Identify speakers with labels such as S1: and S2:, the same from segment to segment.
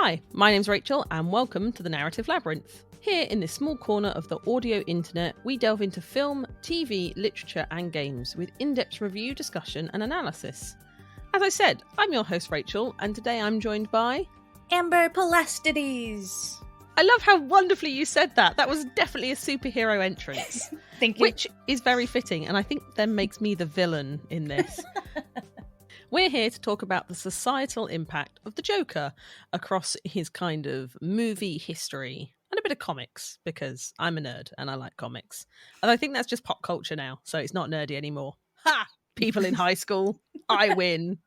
S1: Hi, my name's Rachel and welcome to the Narrative Labyrinth. Here in this small corner of the audio internet, we delve into film, TV, literature and games with in-depth review, discussion and analysis. As I said, I'm your host Rachel and today I'm joined by...
S2: Amber Palastides.
S1: I love how wonderfully you said that. That was definitely a superhero entrance.
S2: Thank you.
S1: Which is very fitting and I think then makes me the villain in this. We're here to talk about the societal impact of the Joker across his kind of movie history and a bit of comics, because I'm a nerd and I like comics. And I think that's just pop culture now, so it's not nerdy anymore. Ha! People in high school, I win.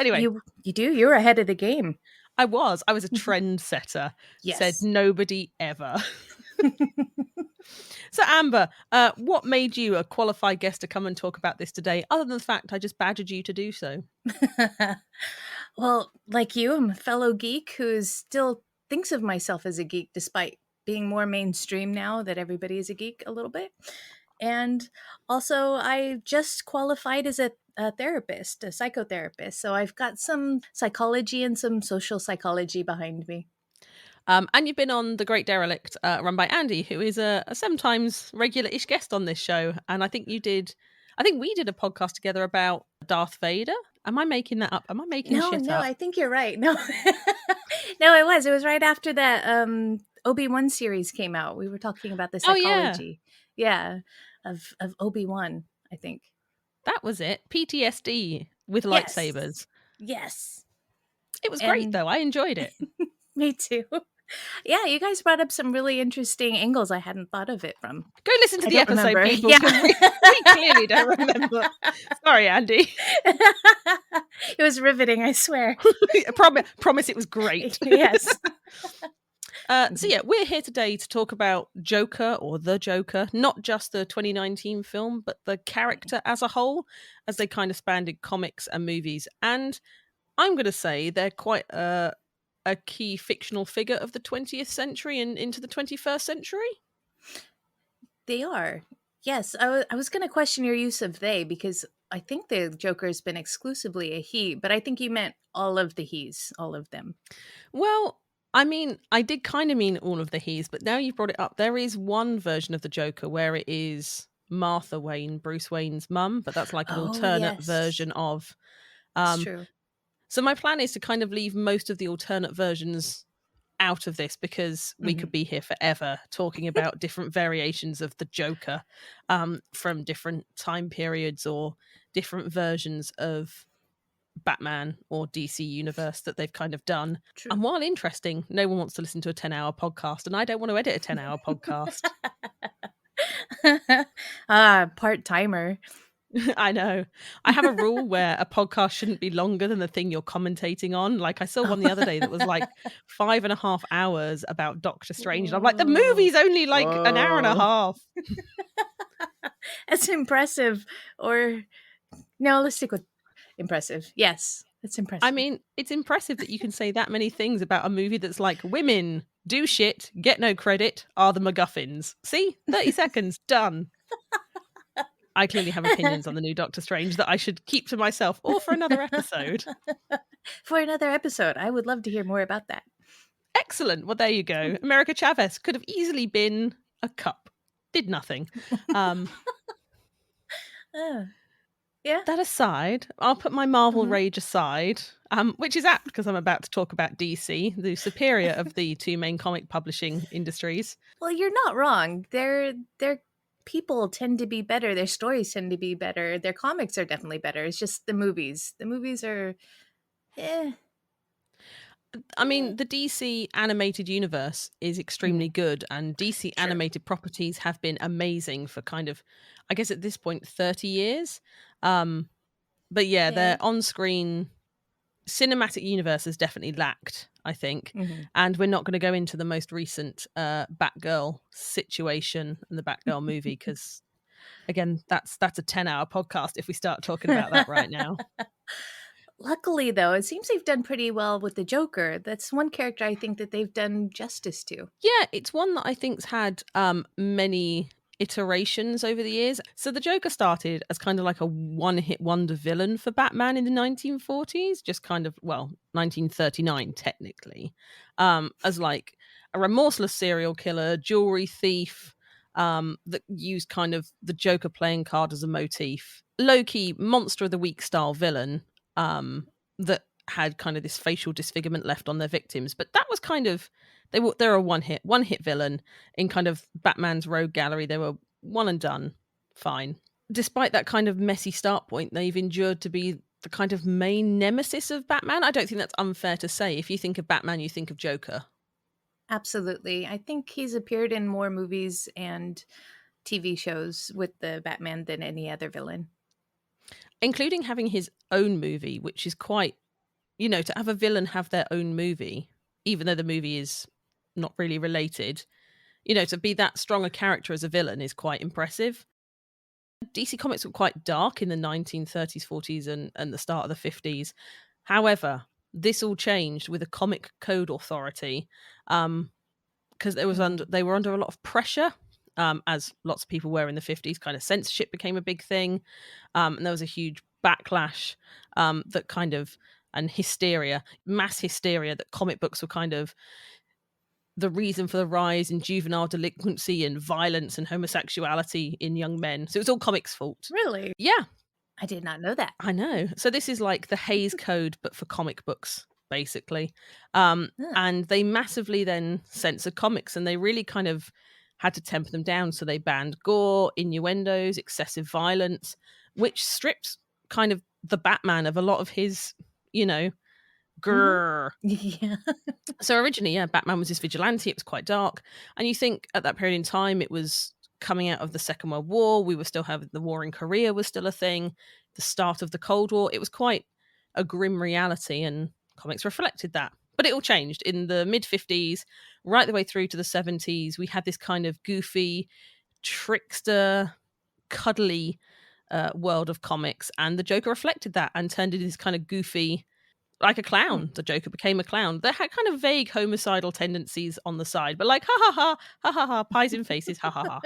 S1: Anyway.
S2: You do? You're ahead of the game.
S1: I was a trendsetter.
S2: Yes.
S1: Said nobody ever. So Amber, what made you a qualified guest to come and talk about this today, other than the fact I just badgered you to do so?
S2: Well, like you, I'm a fellow geek who still thinks of myself as a geek, despite being more mainstream now that everybody is a geek a little bit. And also, I just qualified as a therapist, a psychotherapist. So I've got some psychology and some social psychology behind me.
S1: And you've been on The Great Derelict, run by Andy, who is a sometimes regular-ish guest on this show. And I think we did a podcast together about Darth Vader. Am I making that up? Am I making shit up?
S2: No, I think you're right. No, no, it was. It was right after that Obi-Wan series came out. We were talking about the psychology, of Obi-Wan, I think.
S1: That was it. PTSD with lightsabers.
S2: Yes.
S1: It was great, though. I enjoyed it.
S2: Me too. Yeah, you guys brought up some really interesting angles I hadn't thought of it from.
S1: Go listen to the episode, people. Yeah. We clearly don't remember. Sorry, Andy.
S2: It was riveting, I swear.
S1: Promise it was great.
S2: Yes.
S1: So yeah, we're here today to talk about Joker or The Joker, not just the 2019 film, but the character as a whole, as they kind of spanned comics and movies. And I'm going to say they're quite a key fictional figure of the 20th century and into the 21st century?
S2: They are. Yes. I was going to question your use of they, because I think the Joker has been exclusively a he, but I think you meant all of the he's, all of them.
S1: Well, I mean, I did kind of mean all of the he's, but now you've brought it up. There is one version of the Joker where it is Martha Wayne, Bruce Wayne's mum, but that's like an alternate version of...
S2: That's true.
S1: So my plan is to kind of leave most of the alternate versions out of this, because we could be here forever talking about different variations of the Joker from different time periods or different versions of Batman or DC universe that they've kind of done. True. And while interesting, no one wants to listen to a 10-hour podcast, and I don't want to edit a 10-hour podcast.
S2: Part-timer.
S1: I know. I have a rule where a podcast shouldn't be longer than the thing you're commentating on. Like I saw one the other day that was like 5.5 hours about Doctor Strange. And I'm like, the movie's only like an hour and a half.
S2: That's impressive. Or no, let's stick with impressive. Yes, it's impressive.
S1: I mean, it's impressive that you can say that many things about a movie that's like women do shit, get no credit, are the MacGuffins. See? 30 seconds, done. I clearly have opinions on the new Doctor Strange that I should keep to myself, or for another episode.
S2: For another episode. I would love to hear more about that.
S1: Excellent. Well, there you go. America Chavez could have easily been a cup. Did nothing.
S2: Yeah.
S1: That aside, I'll put my Marvel rage aside, which is apt because I'm about to talk about DC, the superior of the two main comic publishing industries.
S2: Well, you're not wrong. They're people tend to be better. Their stories tend to be better. Their comics are definitely better. It's just the movies. The movies are,
S1: I mean, the DC animated universe is extremely good, and DC animated properties have been amazing for kind of, I guess at this point, 30 years. But yeah, their on-screen cinematic universe has definitely lacked, I think. And we're not going to go into the most recent Batgirl situation and the Batgirl movie, because again, that's a 10-hour podcast if we start talking about that right now.
S2: Luckily, though, it seems they've done pretty well with the Joker. That's one character I think that they've done justice to.
S1: Yeah, it's one that I think's had many iterations over the years. So the Joker started as kind of like a one-hit wonder villain for Batman in the 1940s, just kind of, well, 1939 technically, as like a remorseless serial killer, jewelry thief, that used kind of the Joker playing card as a motif. Low-key monster of the week style villain, that had kind of this facial disfigurement left on their victims. But that was kind of, they're a one hit villain in kind of Batman's rogue gallery. They were one and done, fine. Despite that kind of messy start point, they've endured to be the kind of main nemesis of Batman. I don't think that's unfair to say. If you think of Batman, you think of Joker.
S2: Absolutely. I think he's appeared in more movies and TV shows with the Batman than any other villain.
S1: Including having his own movie, which is quite, to have a villain have their own movie, even though the movie is not really related, to be that strong a character as a villain is quite impressive. DC Comics were quite dark in the 1930s, 40s, and the start of the 50s. However, this all changed with a comic code authority, because they were under a lot of pressure, as lots of people were in the 50s. Kind of censorship became a big thing, and there was a huge backlash, that kind of, and hysteria, mass hysteria, that comic books were kind of the reason for the rise in juvenile delinquency and violence and homosexuality in young men. So it was all comics' fault.
S2: Really?
S1: Yeah,
S2: I did not know that.
S1: I know. So this is like the Hays Code, but for comic books, basically.
S2: Huh.
S1: And they massively then censored comics, and they really kind of had to temper them down. So they banned gore, innuendos, excessive violence, which stripped kind of the Batman of a lot of his, grrr.
S2: Yeah.
S1: So originally, yeah, Batman was this vigilante. It was quite dark. And you think at that period in time, it was coming out of the Second World War. We were still having the war in Korea was still a thing. The start of the Cold War. It was quite a grim reality, and comics reflected that. But it all changed in the mid-50s, right the way through to the 70s. We had this kind of goofy, trickster, cuddly world of comics, and the Joker reflected that and turned into this kind of goofy, like a clown. The Joker became a clown that had kind of vague homicidal tendencies on the side, but like, ha ha ha, ha ha ha, pies in faces, ha ha ha.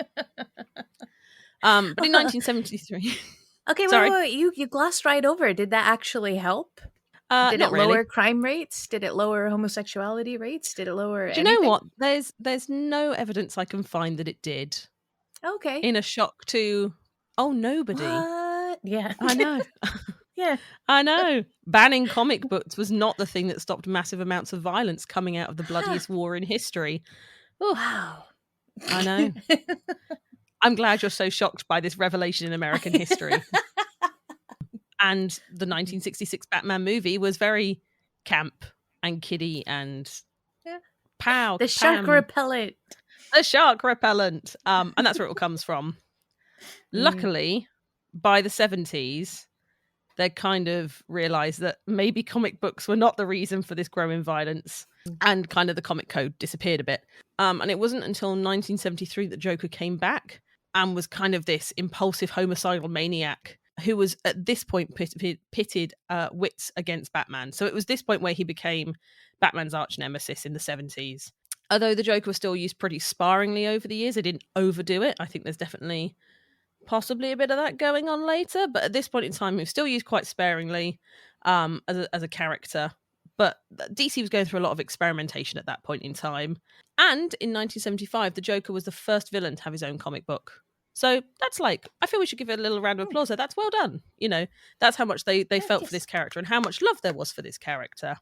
S1: But in 1973,
S2: Okay,
S1: sorry,
S2: wait. You glossed right over it. Did that actually help? Did
S1: not
S2: it lower
S1: really.
S2: crime rates? Did it lower homosexuality rates? Did it lower
S1: Do you know
S2: anything?
S1: what? There's no evidence I can find that it did.
S2: Okay.
S1: In a shock to, nobody.
S2: What? Yeah.
S1: I know.
S2: Yeah.
S1: I know. Banning comic books was not the thing that stopped massive amounts of violence coming out of the bloodiest war in history. Oof,
S2: Wow.
S1: I know. I'm glad you're so shocked by this revelation in American history. And the 1966 Batman movie was very camp and kiddie and
S2: Yeah.
S1: pow,
S2: The shark
S1: pam.
S2: repellent.
S1: The shark repellent. And that's where it all comes from. Luckily, by the 70s, they kind of realized that maybe comic books were not the reason for this growing violence, and kind of the comic code disappeared a bit. And it wasn't until 1973 that Joker came back and was kind of this impulsive homicidal maniac who was at this point pitted wits against Batman. So it was this point where he became Batman's arch nemesis in the 70s. Although the Joker was still used pretty sparingly over the years, they didn't overdo it. I think there's definitely possibly a bit of that going on later, but at this point in time, he was still used quite sparingly, as a character. But DC was going through a lot of experimentation at that point in time. And in 1975, the Joker was the first villain to have his own comic book. So that's like, I feel we should give it a little round of applause there. That's well done. That's how much they felt for this character and how much love there was for this character.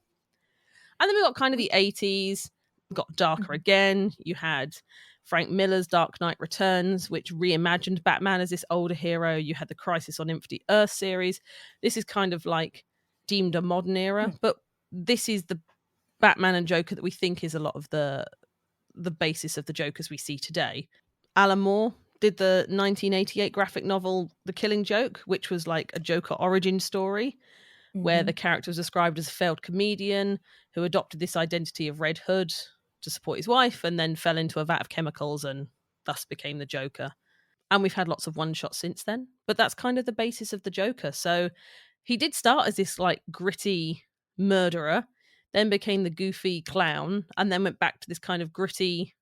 S1: And then we got kind of the 80s, got darker again. You had Frank Miller's Dark Knight Returns, which reimagined Batman as this older hero. You had the Crisis on Infinite Earth series. This is kind of like deemed a modern era, but this is the Batman and Joker that we think is a lot of the basis of the Jokers we see today. Alan Moore did the 1988 graphic novel The Killing Joke, which was like a Joker origin story, where the character was described as a failed comedian who adopted this identity of Red Hood to support his wife and then fell into a vat of chemicals and thus became the Joker. And we've had lots of one-shots since then, but that's kind of the basis of the Joker. So he did start as this like gritty murderer, then became the goofy clown, and then went back to this kind of gritty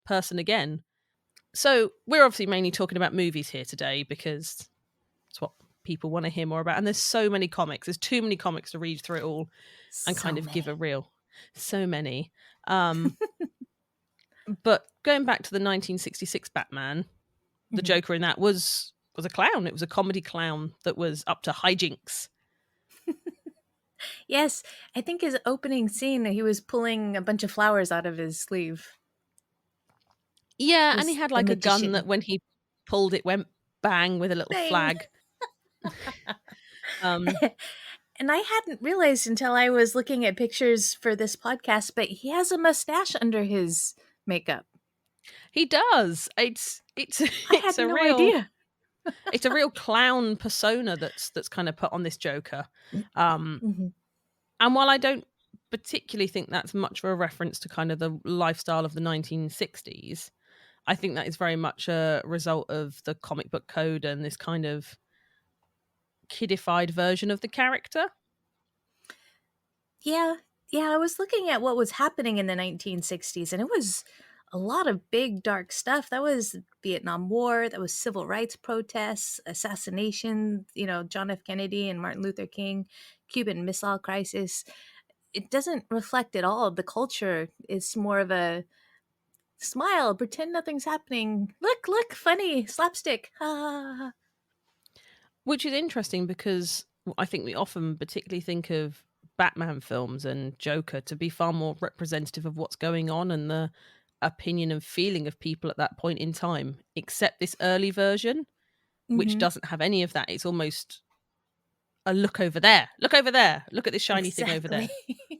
S1: person again. So we're obviously mainly talking about movies here today because it's what people want to hear more about. And there's so many comics. There's too many comics to read through it all and kind
S2: So
S1: of give a
S2: many.
S1: real so many. But going back to the 1966 Batman, the
S2: Mhm.
S1: Joker in that was a clown. It was a comedy clown that was up to hijinks.
S2: Yes, I think his opening scene, he was pulling a bunch of flowers out of his sleeve.
S1: Yeah, and he
S2: Was
S1: had
S2: the
S1: like a gun that
S2: magician.
S1: when he pulled it went bang with a little
S2: Bang.
S1: flag. Um,
S2: And I hadn't realized until I was looking at pictures for this podcast, but he has a mustache under his makeup.
S1: he does. It's
S2: I had no idea.
S1: it's a real clown persona that's kind of put on this Joker. Um,
S2: Mhm.
S1: and while I don't particularly think that's much of a reference to kind of the lifestyle of the 1960s, I think that is very much a result of the comic book code and this kind of kiddified version of the character.
S2: Yeah, yeah, I was looking at what was happening in the 1960s, and it was a lot of big, dark stuff. That was Vietnam War, that was civil rights protests, assassination, John F. Kennedy and Martin Luther King, Cuban Missile Crisis. It doesn't reflect at all the culture. It's more of a smile, pretend nothing's happening. Look, funny, slapstick. Ha ha ha.
S1: Which is interesting because I think we often particularly think of Batman films and Joker to be far more representative of what's going on and the opinion and feeling of people at that point in time, except this early version, which
S2: Mhm.
S1: doesn't have any of that. It's almost a look over there, look over there, look at this shiny thing over
S2: Exactly.
S1: there.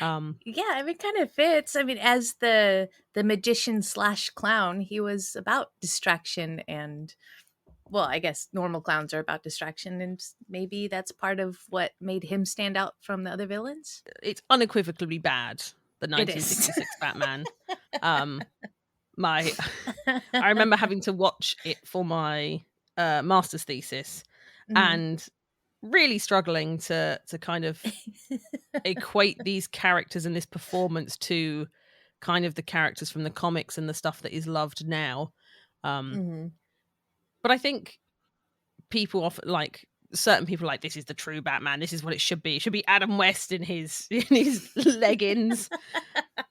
S1: Um,
S2: Yeah, I mean, kind of fits. I mean, as the magician slash clown, he was about distraction and, well, I guess normal clowns are about distraction, and maybe that's part of what made him stand out from the other villains.
S1: it's unequivocally bad. The
S2: It is.
S1: 1966 Batman. Um, my I remember having to watch it for my master's thesis
S2: Mhm.
S1: and really struggling to kind of equate these characters and this performance to kind of the characters from the comics and the stuff that is loved now. Um,
S2: Mhm.
S1: but I think people often like certain people are like this is the true Batman. This is what it should be. It should be Adam West in his in his leggings,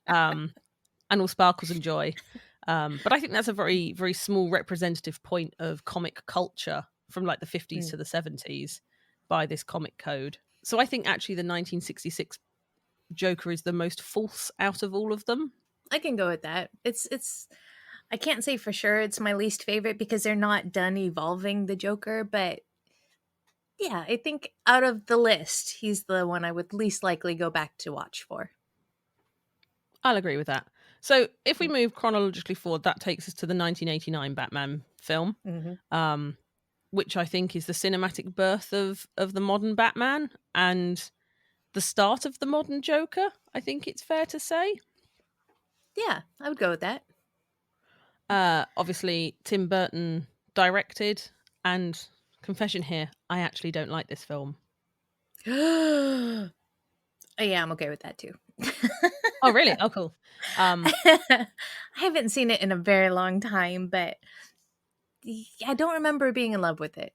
S1: and all sparkles and joy. But I think that's a very very small representative point of comic culture from like the 50s
S2: Mm.
S1: to the 70s by this comic code. So I think actually the 1966 Joker is the most false out of all of them.
S2: I can go with that. I can't say for sure it's my least favorite because they're not done evolving the Joker, but yeah, I think out of the list, he's the one I would least likely go back to watch for.
S1: I'll agree with that. So if we
S2: Mm.
S1: move chronologically forward, that takes us to the 1989 Batman film,
S2: Mhm.
S1: um, which I think is the cinematic birth of the modern Batman and the start of the modern Joker. I think it's fair to say.
S2: Yeah, I would go with that.
S1: Obviously, Tim Burton directed, and confession here, I actually don't like this film.
S2: Oh, yeah, I'm okay with that too.
S1: Oh, really? Oh, cool.
S2: I haven't seen it in a very long time, but I don't remember being in love with it.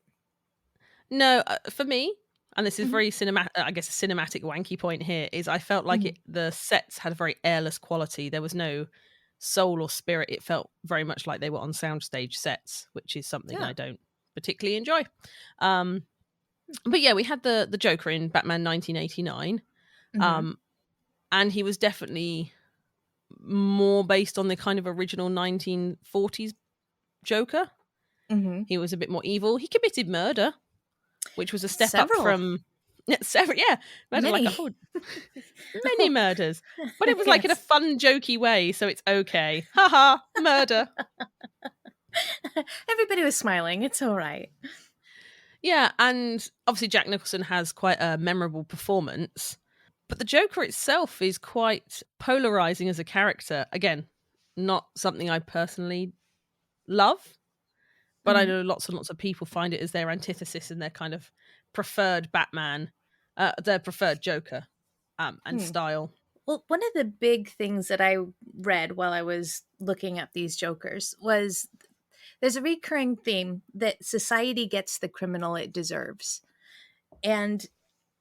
S1: No, for me, and this is
S2: Mhm.
S1: very cinematic. I guess a cinematic wanky point here is I felt like
S2: Mhm.
S1: it. The sets had a very airless quality. There was no soul or spirit. It felt very much like they were on soundstage sets, which is something I
S2: Yeah.
S1: don't particularly enjoy. Um, but yeah, we had the Joker in Batman 1989,
S2: Mhm.
S1: um, and he was definitely more based on the kind of original 1940s Joker.
S2: Mhm.
S1: He was a bit more evil. He committed murder, which was a step up
S2: Several.
S1: from several, yeah, murdered like a
S2: Many.
S1: whole many murders, but it was like in a
S2: Yes.
S1: fun, jokey way, so it's okay. Haha, murder.
S2: Everybody was smiling. It's all right.
S1: Yeah, and obviously Jack Nicholson has quite a memorable performance, but the Joker itself is quite polarizing as a character. Again, not something I personally love, but I
S2: Mhm.
S1: know lots and lots of people find it as their antithesis and their kind of preferred Batman, their preferred Joker, and
S2: Hmm.
S1: style.
S2: Well, one of the big things that I read while I was looking up these Jokers was there's a recurring theme that society gets the criminal it deserves. And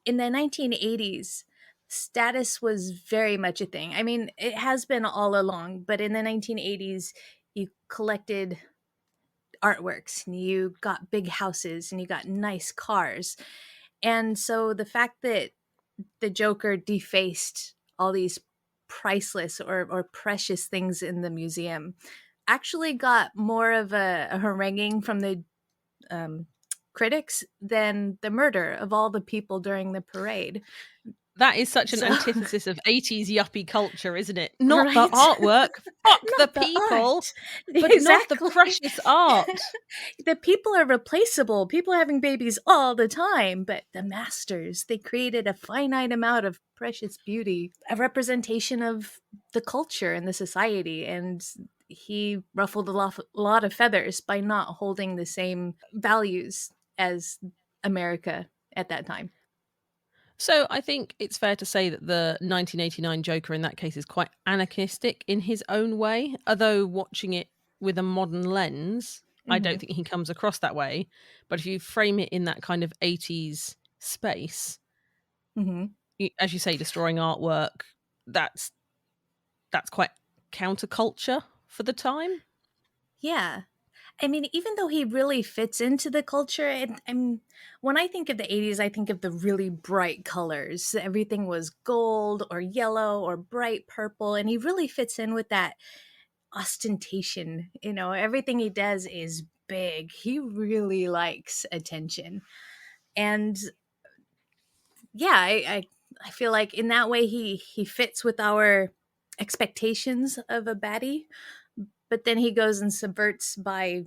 S2: in the 1980s, status was very much a thing. I mean, it has been all along, but in the 1980s, you collected artworks and you got big houses and you got nice cars. And so the fact that the Joker defaced all these priceless or precious things in the museum actually got more of a haranguing from the um, critics than the murder of all the people during the parade.
S1: That is such an
S2: So,
S1: antithesis of 80s yuppie culture, isn't it? Not the
S2: right?
S1: artwork, fuck the
S2: Not the
S1: people,
S2: art.
S1: but not the
S2: Exactly.
S1: precious art.
S2: The people are replaceable. People are having babies all the time, but the masters, they created a finite amount of precious beauty, a representation of the culture and the society. And he ruffled a lot of feathers by not holding the same values as America at that time.
S1: So I think it's fair to say that the 1989 Joker in that case is quite anarchistic in his own way, although watching it with a modern lens, I don't
S2: Hmm.
S1: think he comes across that way. But if you frame it in that kind of 80s space,
S2: Hmm.
S1: as you say, destroying artwork, that's quite counterculture for the time.
S2: Yeah. I mean, even though he really fits into the culture, when I think of the 80s, I think of the really bright colors. Everything was gold or yellow or bright purple, and he really fits in with that ostentation. Everything he does is big. He really likes attention. And yeah, I feel like in that way he fits with our expectations of a baddie, but then he goes and subverts by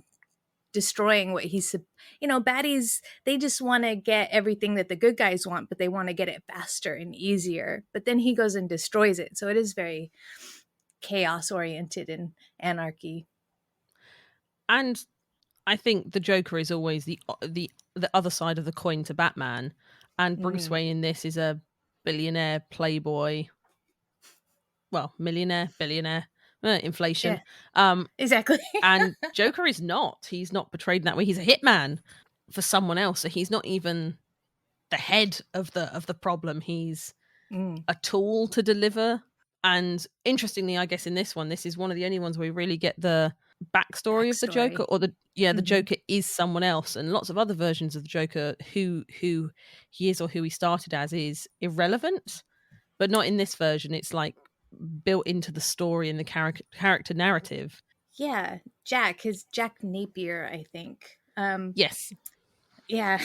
S2: destroying what baddies, they just want to get everything that the good guys want, but they want to get it faster and easier, but then he goes and destroys it, so it is very chaos oriented and anarchy.
S1: And I think the Joker is always the other side of the coin to Batman, and Bruce
S2: Mm,
S1: Wayne in this is a billionaire playboy, well, millionaire, billionaire,
S2: yeah,
S1: inflation.
S2: exactly.
S1: And Joker is not. He's not portrayed in that way. He's a hitman for someone else, so he's not even the head of the problem. He's
S2: Mm,
S1: a tool to deliver. And interestingly, I guess in this one, this is one of the only ones where we really get the backstory of the Joker,
S2: backstory.
S1: or the
S2: Hmm.
S1: Joker is someone else. And lots of other versions of the Joker, who he is or who he started as, is irrelevant. But not in this version. It's like built into the story and the character narrative.
S2: Yeah, his Jack Napier, I think.
S1: Yes.
S2: Yeah.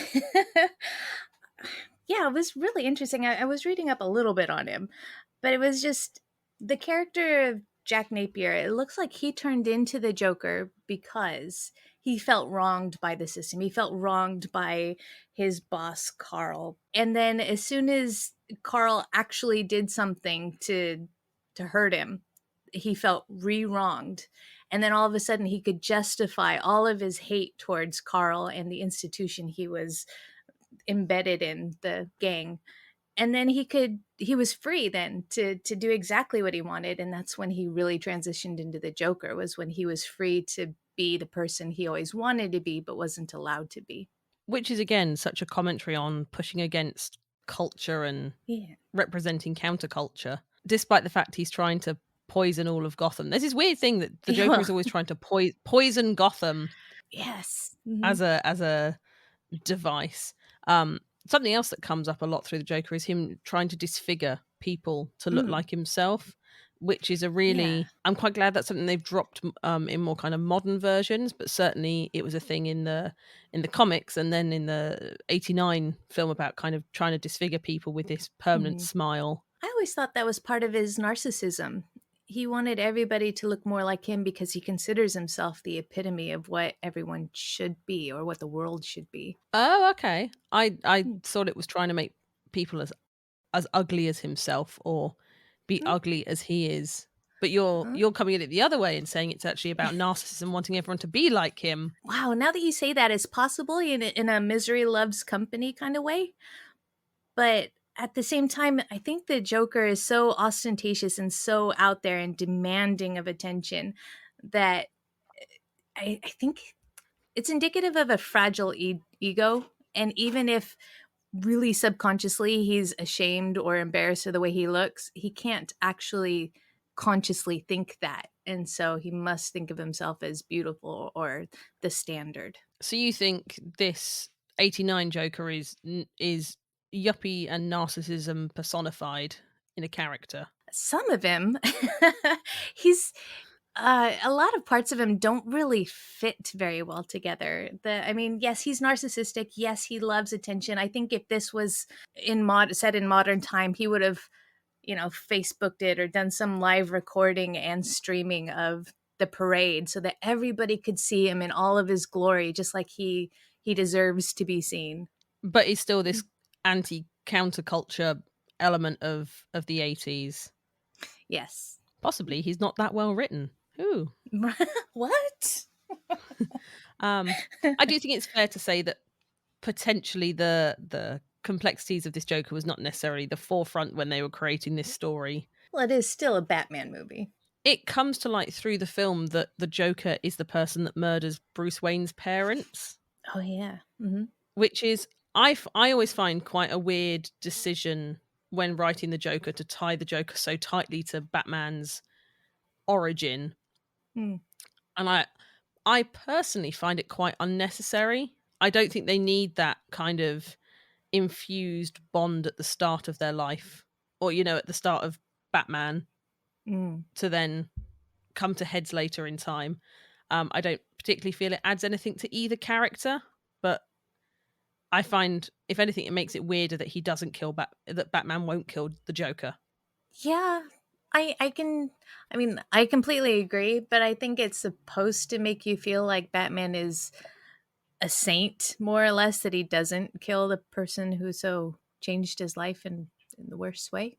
S2: Yeah, it was really interesting. I was reading up a little bit on him, but it was just the character of Jack Napier. It looks like he turned into the Joker because he felt wronged by the system. He felt wronged by his boss, Carl. And then as soon as Carl actually did something to hurt him, he felt re-wronged. And then all of a sudden he could justify all of his hate towards Carl and the institution he was embedded in, the gang. And then he was free then to do exactly what he wanted, and that's when he really transitioned into the Joker, was when he was free to be the person he always wanted to be but wasn't allowed to be.
S1: Which is again such a commentary on pushing against culture and
S2: Yeah.
S1: representing counterculture, despite the fact he's trying to poison all of Gotham. There's this weird thing that the
S2: Yeah,
S1: Joker
S2: well,
S1: is always trying to poison Gotham
S2: yes. Hmm.
S1: as a device. Something else that comes up a lot through the Joker is him trying to disfigure people to look
S2: Mm,
S1: like himself, which is a
S2: yeah.
S1: really, I'm quite glad that's something they've dropped in more kind of modern versions, but certainly it was a thing in the comics, and then in the 89 film about kind of trying to disfigure people with this permanent
S2: Hmm.
S1: smile.
S2: I always thought that was part of his narcissism. He wanted everybody to look more like him because he considers himself the epitome of what everyone should be or what the world should be.
S1: Oh, okay. I
S2: Mm.
S1: thought it was trying to make people as ugly as himself, or be
S2: Mm.
S1: ugly as he is. But you're coming at it the other way and saying it's actually about narcissism wanting everyone to be like him.
S2: Wow, now that you say that, it's possible in a misery loves company kind of way. But at the same time, I think the Joker is so ostentatious and so out there and demanding of attention that I think it's indicative of a fragile ego. And even if really subconsciously he's ashamed or embarrassed of the way he looks, he can't actually consciously think that. And so he must think of himself as beautiful or the standard.
S1: So you think this 89 Joker is yuppie and narcissism personified in a character?
S2: Some of him, he's a lot of parts of him don't really fit very well together. I mean, yes, he's narcissistic. Yes, he loves attention. I think if this was set in modern time, he would have, Facebooked it or done some live recording and streaming of the parade so that everybody could see him in all of his glory, just like he deserves to be seen.
S1: But it's still this anti counterculture element of the 80s.
S2: Yes.
S1: Possibly he's not that well written. Ooh.
S2: What?
S1: I do think it's fair to say that potentially the complexities of this Joker was not necessarily the forefront when they were creating this story.
S2: Well, it is still a Batman movie.
S1: It comes to light through the film that the Joker is the person that murders Bruce Wayne's parents.
S2: Oh, yeah.
S1: Which is, I always find quite a weird decision when writing the Joker to tie the Joker so tightly to Batman's origin.
S2: Mm.
S1: And I personally find it quite unnecessary. I don't think they need that kind of infused bond at the start of their life, or at the start of Batman, to then come to heads later in time. I don't particularly feel it adds anything to either character, but I find, if anything, it makes it weirder that he doesn't kill that Batman won't kill the Joker.
S2: Yeah, I completely agree, but I think it's supposed to make you feel like Batman is a saint, more or less, that he doesn't kill the person who so changed his life in the worst way.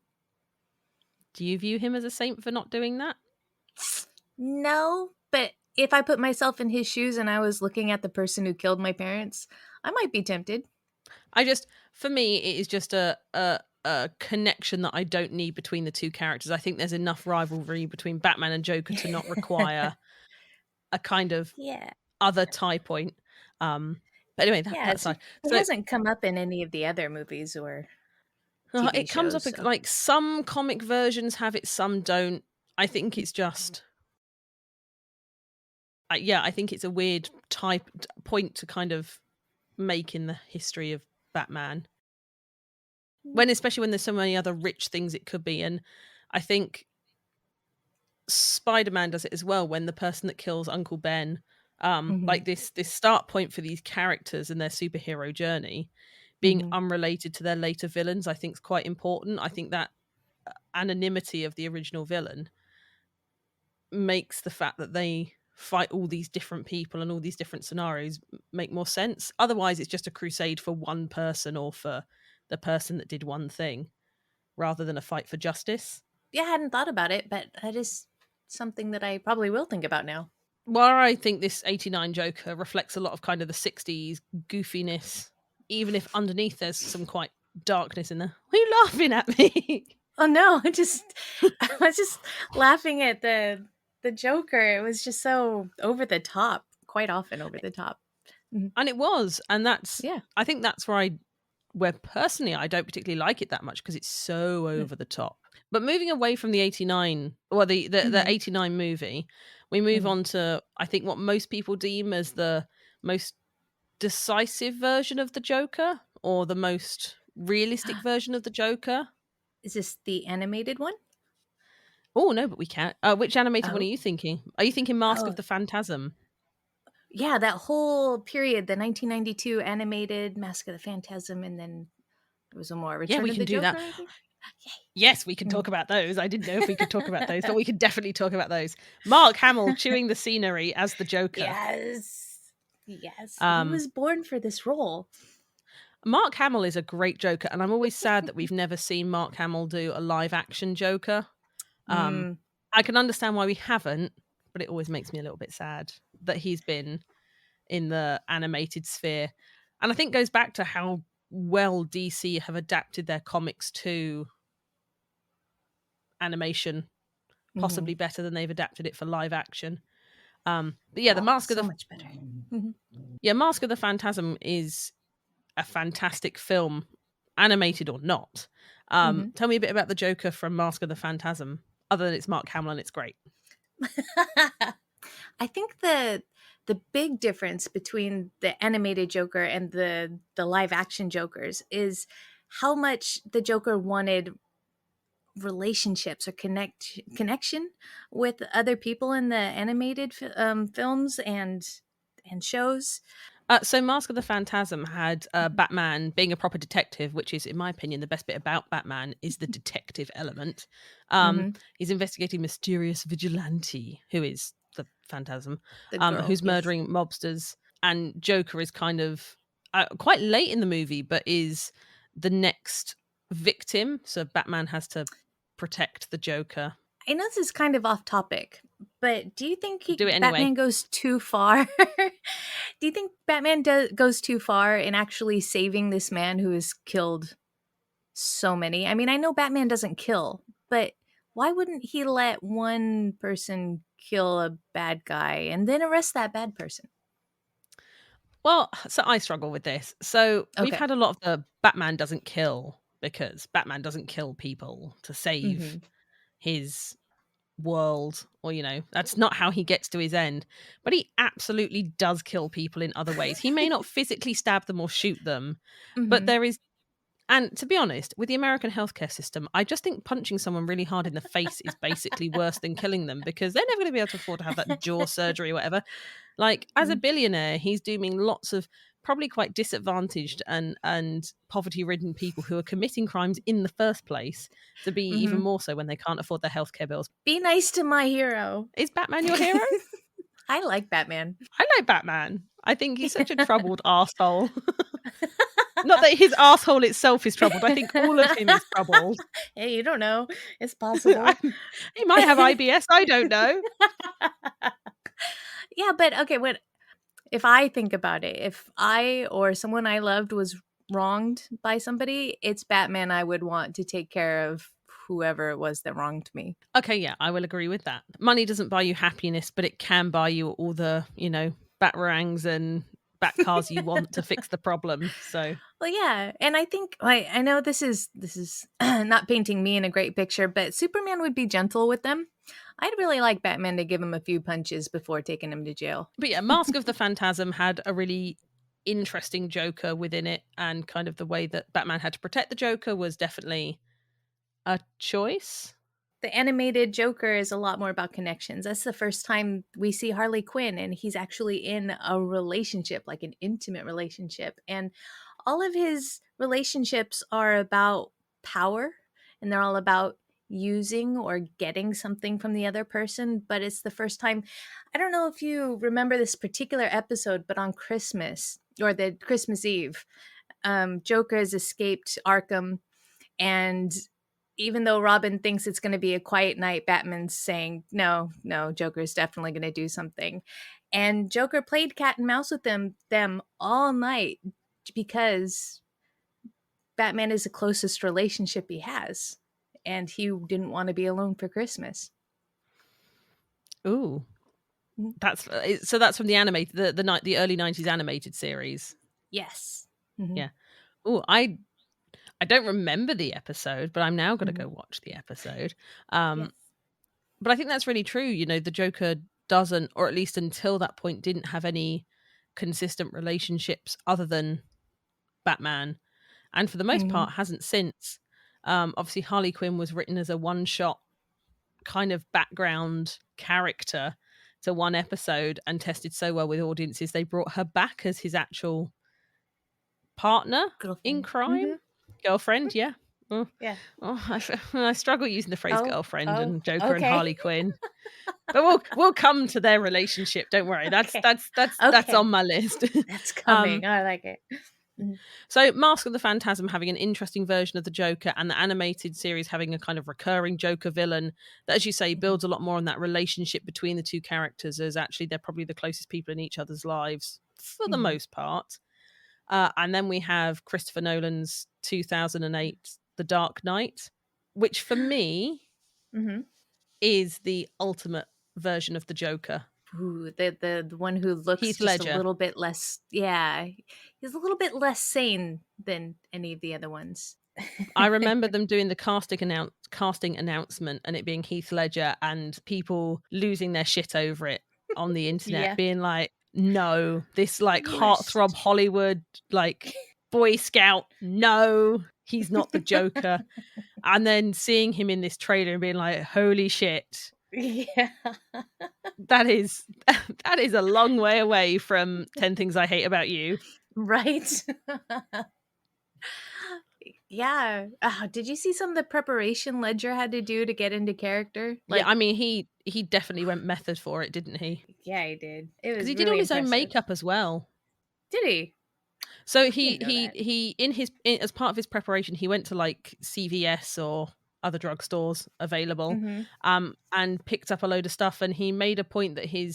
S1: Do you view him as a saint for not doing that?
S2: No, but if I put myself in his shoes and I was looking at the person who killed my parents, I might be tempted.
S1: For me, it is just a connection that I don't need between the two characters. I think there's enough rivalry between Batman and Joker to not require a kind of
S2: Yeah.
S1: other tie point. But anyway, that aside.
S2: It hasn't come up in any of the other movies or TV
S1: it comes
S2: shows,
S1: up like some comic versions have it, some don't. I think it's just I think it's a weird point to kind of make in the history of Batman. Especially when there's so many other rich things it could be. And I think Spider-Man does it as well, when the person that kills Uncle Ben, like this start point for these characters and their superhero journey being unrelated to their later villains, I think is quite important. I think that anonymity of the original villain makes the fact that they fight all these different people and all these different scenarios make more sense. Otherwise, it's just a crusade for one person or for the person that did one thing, rather than a fight for justice.
S2: Yeah, I hadn't thought about it, but that is something that I probably will think about now.
S1: Well, I think this 89 Joker reflects a lot of kind of the 60s goofiness, even if underneath there's some quite darkness in there. Why are you laughing at me?
S2: Oh no, I was just laughing at the Joker. It was just so over the top, quite often over the top.
S1: And it was, and that's
S2: Yeah.
S1: I think that's where personally I don't particularly like it that much, because it's so over the top. But moving away from the 89, well, the 89 movie, we move on to, I think, what most people deem as the most decisive version of the Joker, or the most realistic version of the Joker.
S2: Is this the animated one?
S1: Oh no, but we can't. Which animated one are you thinking? Are you thinking Mask of the Phantasm?
S2: Yeah, that whole period, the 1992 animated Mask of the Phantasm, and then there was a more Return
S1: we
S2: of
S1: can
S2: the
S1: do
S2: Joker,
S1: that.
S2: I think.
S1: Yes, we can talk about those. I didn't know if we could talk about those, but we could definitely talk about those. Mark Hamill chewing the scenery as the Joker.
S2: Yes. He was born for this role.
S1: Mark Hamill is a great Joker, and I'm always sad that we've never seen Mark Hamill do a live action Joker. I can understand why we haven't, but it always makes me a little bit sad that he's been in the animated sphere. And I think goes back to how well DC have adapted their comics to animation, possibly better than they've adapted it for live action. But yeah, the Mask of
S2: So
S1: the
S2: much better. Mhm.
S1: yeah Mask of the Phantasm is a fantastic film, animated or not.
S2: Mhm.
S1: Tell me a bit about the Joker from Mask of the Phantasm. Other than it's Mark Hamill and it's great.
S2: I think the big difference between the animated Joker and the live action Jokers is how much the Joker wanted relationships or connection with other people in the animated films and shows.
S1: So Mask of the Phantasm had Batman being a proper detective, which is, in my opinion, the best bit about Batman is the detective element.
S2: Mm-hmm.
S1: He's investigating mysterious vigilante, who is the Phantasm,
S2: The girl,
S1: who's
S2: yes.
S1: murdering mobsters. And Joker is kind of quite late in the movie, but is the next victim. So Batman has to protect the Joker.
S2: I know this is kind of off topic, but do you think
S1: Do it anyway.
S2: Batman goes too far? Do you think Batman goes too far in actually saving this man who has killed so many? I mean, I know Batman doesn't kill, but why wouldn't he let one person kill a bad guy and then arrest that bad person?
S1: Well, so I struggle with this. So we've
S2: Okay.
S1: had a lot of the Batman doesn't kill because Batman doesn't kill people to save
S2: Mm-hmm.
S1: his world, or, that's not how he gets to his end. But he absolutely does kill people in other ways. He may not physically stab them or shoot them, but
S2: Mm-hmm.
S1: there is. And to be honest, with the American healthcare system, I just think punching someone really hard in the face is basically worse than killing them because they're never going to be able to afford to have that jaw surgery or whatever. Like, as a billionaire, he's dooming lots of probably quite disadvantaged and poverty-ridden people who are committing crimes in the first place to be even
S2: Mm-hmm.
S1: more so when they can't afford their healthcare bills.
S2: Be nice to my hero.
S1: Is Batman your hero?
S2: I like Batman.
S1: I like Batman. I think he's such a troubled arsehole. Not that his arsehole itself is troubled. I think all of him is troubled.
S2: Hey, you don't know. It's possible.
S1: He might have IBS. I don't know.
S2: Yeah, but okay, what if I think about it? If I or someone I loved was wronged by somebody, it's Batman I would want to take care of whoever it was that wronged me.
S1: Okay, yeah, I will agree with that. Money doesn't buy you happiness, but it can buy you all the, batarangs and bat cars you want to fix the problem. So,
S2: Well, yeah, and I think I know this is not painting me in a great picture, but Superman would be gentle with them. I'd really like Batman to give him a few punches before taking him to jail.
S1: but yeah, Mask of the Phantasm had a really interesting Joker within it, and kind of the way that Batman had to protect the Joker was definitely a choice.
S2: The animated Joker is a lot more about connections. That's the first time we see Harley Quinn, and he's actually in a relationship, like an intimate relationship. And all of his relationships are about power, and they're all about using or getting something from the other person. But it's the first time, I don't know if you remember this particular episode, but on Christmas or the Christmas Eve, Joker has escaped Arkham, and even though Robin thinks it's going to be a quiet night, Batman's saying, no, Joker's definitely going to do something. And Joker played cat and mouse with them all night because Batman is the closest relationship he has. And he didn't want to be alone for Christmas.
S1: Ooh. That's from the animated the early 90s animated series.
S2: Yes. Mm-hmm.
S1: Yeah. Oh, I don't remember the episode, but I'm now going to go watch the episode.
S2: Yes.
S1: But I think that's really true. The Joker doesn't, or at least until that point, didn't have any consistent relationships other than Batman, and for the most part hasn't since. Obviously, Harley Quinn was written as a one-shot kind of background character to one episode and tested so well with audiences they brought her back as his actual partner in crime. Girlfriend, yeah. Oh,
S2: Yeah.
S1: I struggle using the phrase girlfriend and Joker and
S2: okay.
S1: Harley Quinn, but we'll come to their relationship. Don't worry, that's
S2: Okay.
S1: on my list.
S2: That's coming. I like it.
S1: So Mask of the Phantasm having an interesting version of the Joker, and the animated series having a kind of recurring Joker villain that, as you say, builds a lot more on that relationship between the two characters, as actually they're probably the closest people in each other's lives for the most part. And then we have Christopher Nolan's 2008 The Dark Knight, which for me
S2: Mm-hmm.
S1: is the ultimate version of the Joker.
S2: Ooh, the one who looks
S1: Heath
S2: just a
S1: Ledger.
S2: little bit less, yeah, he's a little bit less sane than any of the other ones.
S1: I remember them doing the casting announcement and it being Heath Ledger and people losing their shit over it on the internet,
S2: Yeah.
S1: being like, no, this like heartthrob
S2: Worst.
S1: Hollywood, like Boy Scout, no, he's not the Joker. And then seeing him in this trailer and being like, holy shit,
S2: Yeah.
S1: that is that is a long way away from 10 Things I Hate About You.
S2: Right. Yeah. Did you see some of the preparation Ledger had to do to get into character?
S1: Yeah,
S2: Like,
S1: I mean, he definitely went method for it, didn't he?
S2: yeah, he did. It
S1: Because
S2: was
S1: he did all
S2: really
S1: his own
S2: impressive.
S1: makeup as well.
S2: Did he?
S1: So
S2: I didn't know that.
S1: he in his as part of his preparation, he went to like CVS or other drugstores available,
S2: Mm-hmm.
S1: and picked up a load of stuff. And he made a point that he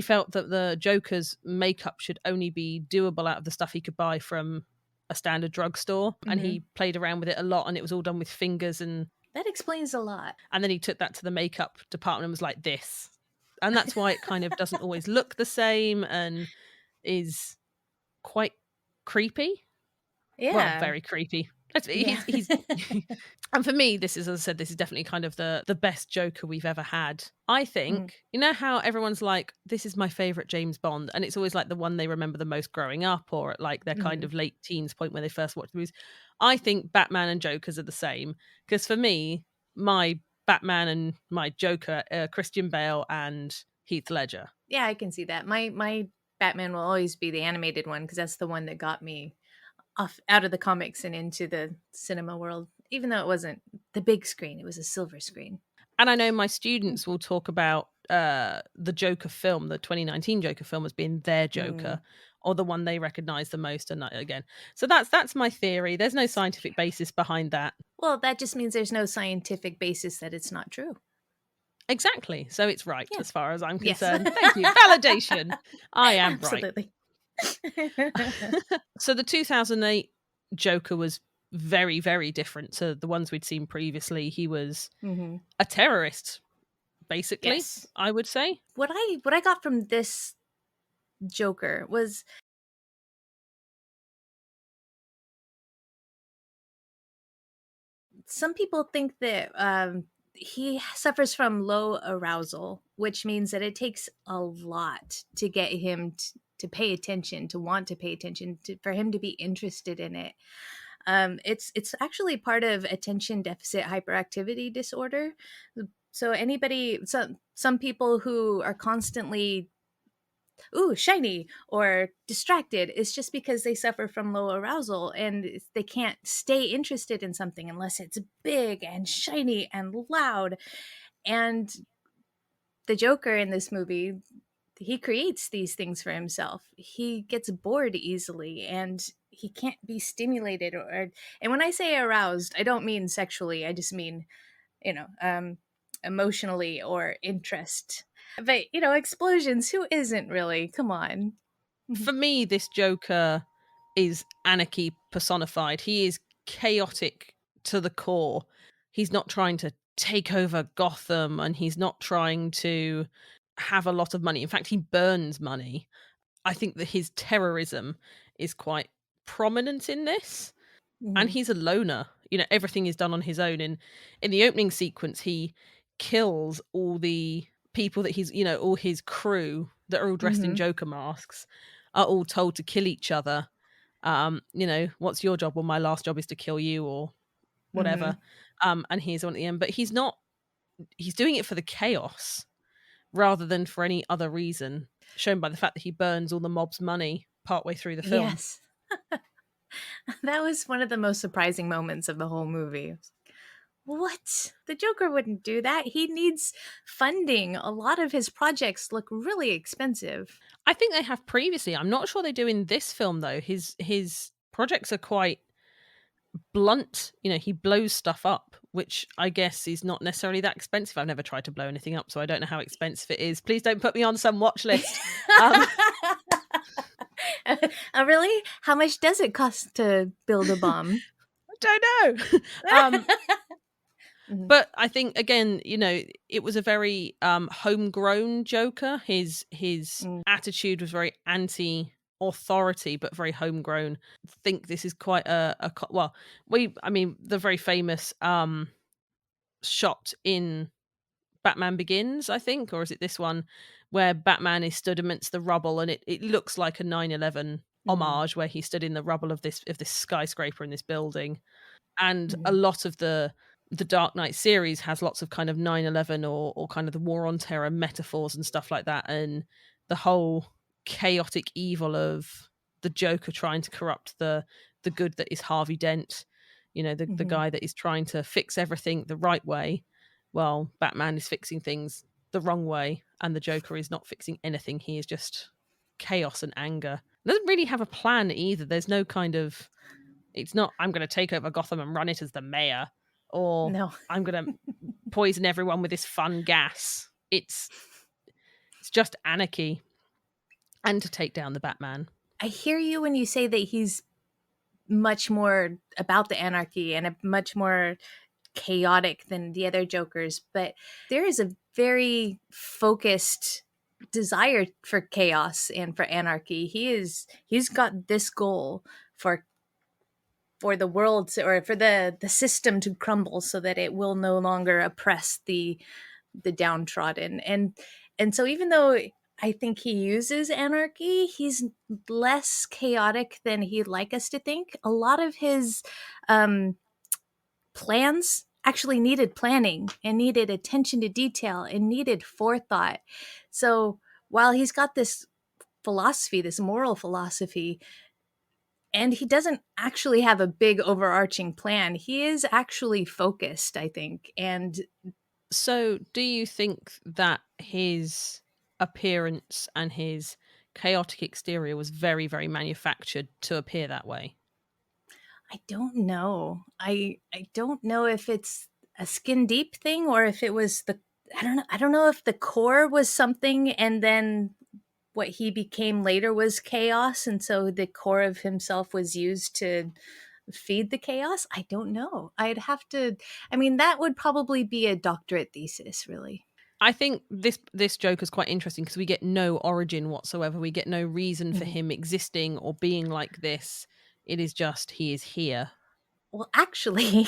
S1: felt that the Joker's makeup should only be doable out of the stuff he could buy from a standard drugstore. And
S2: Mm-hmm.
S1: he played around with it a lot, and it was all done with fingers.
S2: That explains a lot.
S1: And then he took that to the makeup department and was like, "This," and that's why it kind of doesn't always look the same and is quite creepy. Well,
S2: Yeah.
S1: very creepy.
S2: Yeah.
S1: He's and for me, this is, as I said, this is definitely kind of the best Joker we've ever had. I
S2: Mhm.
S1: think, you know how everyone's like, this is my favorite James Bond, and it's always like the one they remember the most growing up or at like their kind
S2: Mhm.
S1: of late teens point when they first watched the movies. I think Batman and Jokers are the same because for me, my Batman and my Joker are Christian Bale and Heath Ledger.
S2: Yeah, I can see that. My Batman will always be the animated one because that's the one that got me off out of the comics and into the cinema world. Even though it wasn't the big screen, it was a silver screen.
S1: And I know my students will talk about the Joker film, the 2019 Joker film, as being their
S2: Mm.
S1: Joker or the one they recognize the most. And again, so that's my theory. There's no scientific basis behind that.
S2: Well, that just means there's no scientific basis that it's not true.
S1: Exactly. So it's right
S2: Yeah.
S1: as far as I'm
S2: Yes.
S1: concerned. Thank you. Validation. I am right.
S2: Absolutely.
S1: So the 2008 Joker was very, very different to the ones we'd seen previously. He was
S2: Mhm.
S1: a terrorist, basically,
S2: Yes.
S1: I would say.
S2: What I got from this Joker was some people think that he suffers from low arousal, which means that it takes a lot to get him to pay attention, to want to pay attention, for him to be interested in it. It's actually part of attention deficit hyperactivity disorder. So some people who are constantly ooh shiny or distracted is just because they suffer from low arousal and they can't stay interested in something unless it's big and shiny and loud. And the Joker in this movie, he creates these things for himself. He gets bored easily and he can't be stimulated or and when I say aroused, I don't mean sexually. I just mean, you know, emotionally or interest. But, explosions, who isn't really? Come on.
S1: For me, this Joker is anarchy personified. He is chaotic to the core. He's not trying to take over Gotham and he's not trying to have a lot of money. In fact, he burns money. I think that his terrorism is quite prominent in this. And
S2: Mhm.
S1: he's a loner. You know, everything is done on his own. In the opening sequence, he kills all the people that all his crew that are all dressed in
S2: Mhm.
S1: Joker masks are all told to kill each other. What's your job? Well, my last job is to kill you or whatever.
S2: Mhm.
S1: And he's on at the end, but he's doing it for the chaos rather than for any other reason, shown by the fact that he burns all the mob's money partway through the film.
S2: Yes. That was one of the most surprising moments of the whole movie. What? The Joker wouldn't do that. He needs funding. A lot of his projects look really expensive.
S1: I think they have previously. I'm not sure they do in this film though. His projects are quite blunt. You know, he blows stuff up, which I guess is not necessarily that expensive. I've never tried to blow anything up, so I don't know how expensive it is. Please don't put me on some watch list. Um,
S2: Really? How much does it cost to build a bomb?
S1: I don't know.
S2: Mhm.
S1: But I think again, it was a very homegrown Joker. His
S2: Mm,
S1: attitude was very anti-authority, but very homegrown. Think this is quite well. I mean, the very famous shot in Batman Begins, I think, or is it this one, where Batman is stood amidst the rubble, and it looks like a 9/11
S2: mm,
S1: homage, where he's stood in the rubble of this skyscraper in this building. And a
S2: mhm,
S1: lot of the Dark Knight series has lots of kind of 9/11 or kind of the war on terror metaphors and stuff like that, and the whole chaotic evil of the Joker trying to corrupt the good that is Harvey Dent, the
S2: mhm.
S1: guy that is trying to fix everything the right way, while Batman is fixing things the wrong way, and the Joker is not fixing anything. He is just chaos and anger. Doesn't really have a plan either. There's no kind of, it's not, I'm going to take over Gotham and run it as the mayor, or
S2: No.
S1: I'm going to poison everyone with this fun gas. It's just anarchy and to take down the Batman.
S2: I hear you when you say that he's much more about the anarchy and a much more chaotic than the other Jokers, but there is a very focused desire for chaos and for anarchy. He's got this goal for the world or for the system to crumble so that it will no longer oppress the downtrodden. And so even though I think he uses anarchy, he's less chaotic than he'd like us to think. A lot of his um plans actually needed planning and needed attention to detail and needed forethought. So while he's got this philosophy, this moral philosophy, and he doesn't actually have a big overarching plan, he is actually focused, I think. And
S1: So, do you think that his appearance and his chaotic exterior was very, very manufactured to appear that way?
S2: I don't know. I don't know if it's a skin deep thing or if it was the I don't know if the core was something and then what he became later was chaos and so the core of himself was used to feed the chaos. I don't know. I'd have to, I mean, that would probably be a doctorate thesis, really.
S1: I think this Joker's quite interesting because we get no origin whatsoever. We get no reason for
S2: Mhm.
S1: him existing or being like this. It is just he is here.
S2: Well, actually,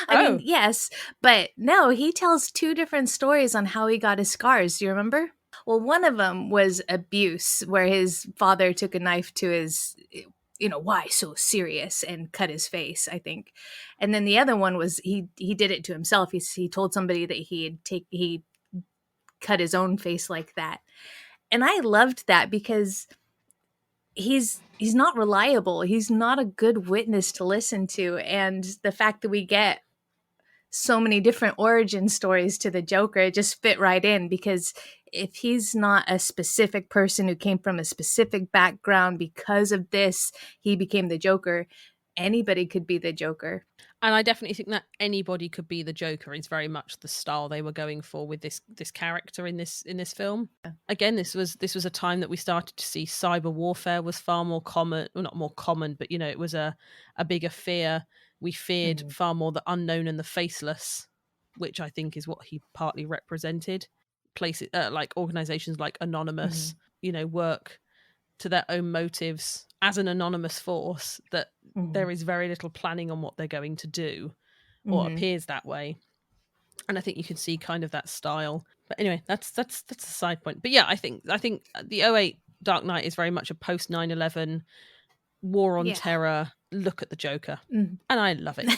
S2: I mean,
S1: Oh,
S2: yes, but no, he tells two different stories on how he got his scars. Do you remember? Well, one of them was abuse, where his father took a knife to his, why so serious, and cut his face, I think. And then the other one was he did it to himself. He told somebody that he cut his own face like that. And I loved that because he's not reliable. He's not a good witness to listen to, and the fact that we get so many different origin stories to the Joker, it just fit right in because if he's not a specific person who came from a specific background because of this, he became the Joker. Anybody could be the Joker.
S1: and I definitely think that anybody could be the Joker is very much the style they were going for with this character in this film. Again, this was a time that we started to see cyber warfare was far more common, well, not more common, but it was a bigger fear. We feared
S2: Mhm,
S1: far more the unknown and the faceless, which I think is what he partly represented. Places like organizations like Anonymous,
S2: mhm,
S1: work to their own motives as an anonymous force, that
S2: mhm,
S1: there is very little planning on what they're going to do, or
S2: mhm.
S1: appears that way. And I think you can see kind of that style. But anyway, that's a side point. But yeah, I think the '08 Dark Knight is very much a post 9/11 war on
S2: Yeah.
S1: terror look at the Joker.
S2: Mhm.
S1: And I love it.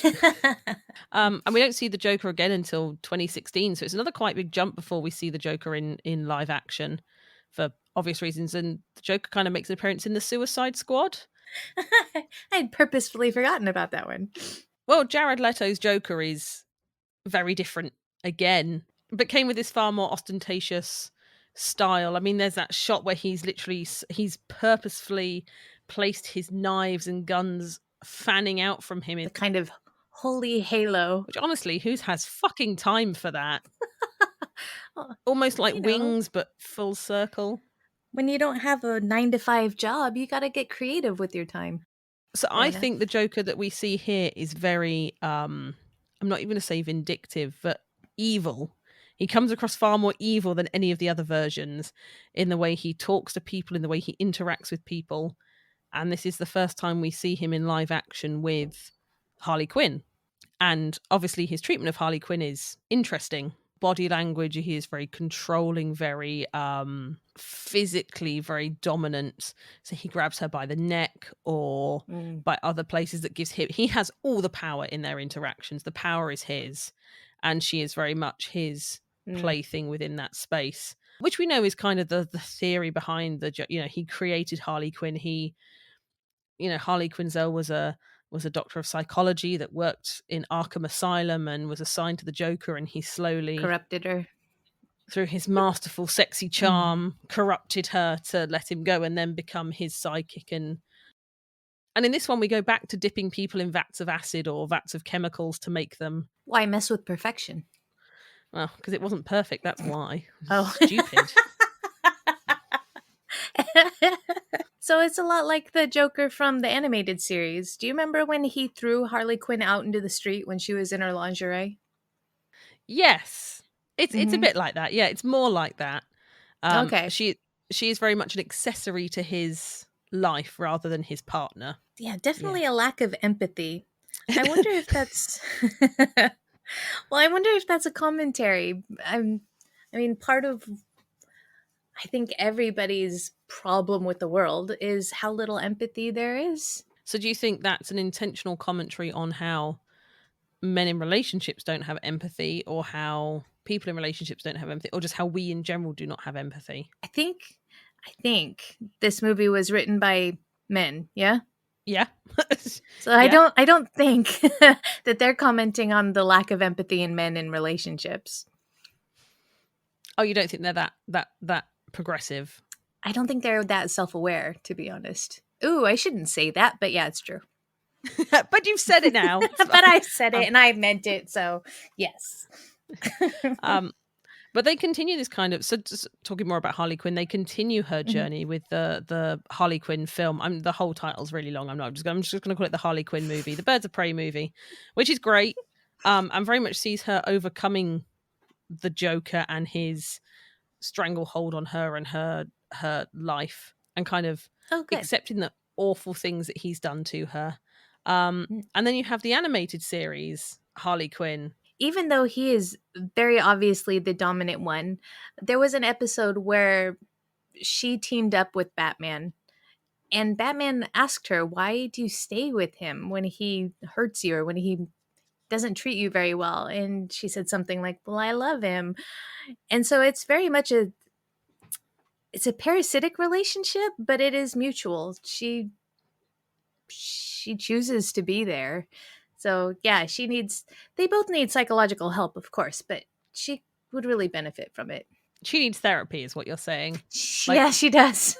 S1: And we don't see the Joker again until 2016, so it's another quite big jump before we see the Joker in live action, for obvious reasons. And the Joker kind of makes an appearance in the Suicide Squad.
S2: I had purposefully forgotten about that one.
S1: Well, Jared Leto's Joker is very different again, but came with this far more ostentatious style. I mean, there's that shot where he's purposefully placed his knives and guns fanning out from him,
S2: The kind of holy halo.
S1: which honestly, who has fucking time for that?
S2: Oh,
S1: Almost like
S2: you know,
S1: wings, but full circle.
S2: When you don't have a 9 to 5 job, you got to get creative with your time.
S1: So
S2: Fair
S1: I
S2: enough.
S1: think the Joker that we see here is very I'm not even going to say vindictive, but evil. He comes across far more evil than any of the other versions in the way he talks to people, in the way he interacts with people. And this is the first time we see him in live action with Harley Quinn. And obviously his treatment of Harley Quinn is interesting. Body language, he is very controlling, very physically very dominant. So he grabs her by the neck or by other places that gives him, he has all the power in their interactions. The power is his, and she is very much his plaything within that space, which we know is kind of the theory behind he created Harley Quinn. Harley Quinzel was a doctor of psychology that worked in Arkham Asylum and was assigned to the Joker, and he slowly,
S2: Corrupted her.
S1: through his masterful sexy charm, corrupted her to let him go and then become his sidekick. And in this one, we go back to dipping people in vats of acid or vats of chemicals to make them,
S2: Why mess with perfection?
S1: well, because it wasn't perfect, that's why.
S2: Oh.
S1: Stupid.
S2: So it's a lot like the Joker from the animated series. Do you remember when he threw Harley Quinn out into the street when she was in her lingerie?
S1: Yes. It's a
S2: Mm-hmm.
S1: bit like that. Yeah, it's more like that.
S2: Okay.
S1: She is very much an accessory to his life rather than his partner.
S2: Yeah,
S1: Yeah.
S2: definitely a lack of empathy. I wonder if that's well, I wonder if that's a commentary. I mean, part of I think everybody's problem with the world is how little empathy there is.
S1: So do you think that's an intentional commentary on how men in relationships don't have empathy, or how people in relationships don't have empathy, or just how we in general do not have empathy?
S2: I think this movie was written by men, yeah?
S1: Yeah.
S2: So
S1: Yeah.
S2: I don't think that they're commenting on the lack of empathy in men in relationships.
S1: Oh, you don't think they're that progressive?
S2: I don't think they're that self-aware, to be honest. Ooh, I shouldn't say that, but yeah, it's true.
S1: But you've said it now.
S2: But I said it
S1: um,
S2: and I meant it, so yes.
S1: um, But they continue this kind of, so just talking more about Harley Quinn, they continue her
S2: Mhm.
S1: journey with the Harley Quinn film. The whole title's really long. I'm just going to call it the Harley Quinn movie, the Birds of Prey movie, which is great. And very much sees her overcoming the Joker and his stranglehold on her and her life, and kind of
S2: Oh, good.
S1: accepting the awful things that he's done to her.
S2: Mm.
S1: And then you have the animated series Harley Quinn.
S2: Even though he is very obviously the dominant one, there was an episode where she teamed up with Batman. And Batman asked her, "Why do you stay with him when he hurts you or when he doesn't treat you very well?" And she said something like, "Well, I love him." And so it's very much a parasitic relationship, but it is mutual. She chooses to be there. So, yeah, they both need psychological help, of course, but she would really benefit from it.
S1: She needs therapy, is what you're saying.
S2: Yeah, she does.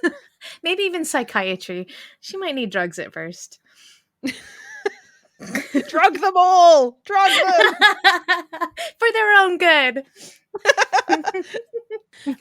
S2: Maybe even psychiatry. She might need drugs at first.
S1: Drug them all! Drug them!
S2: For their own good.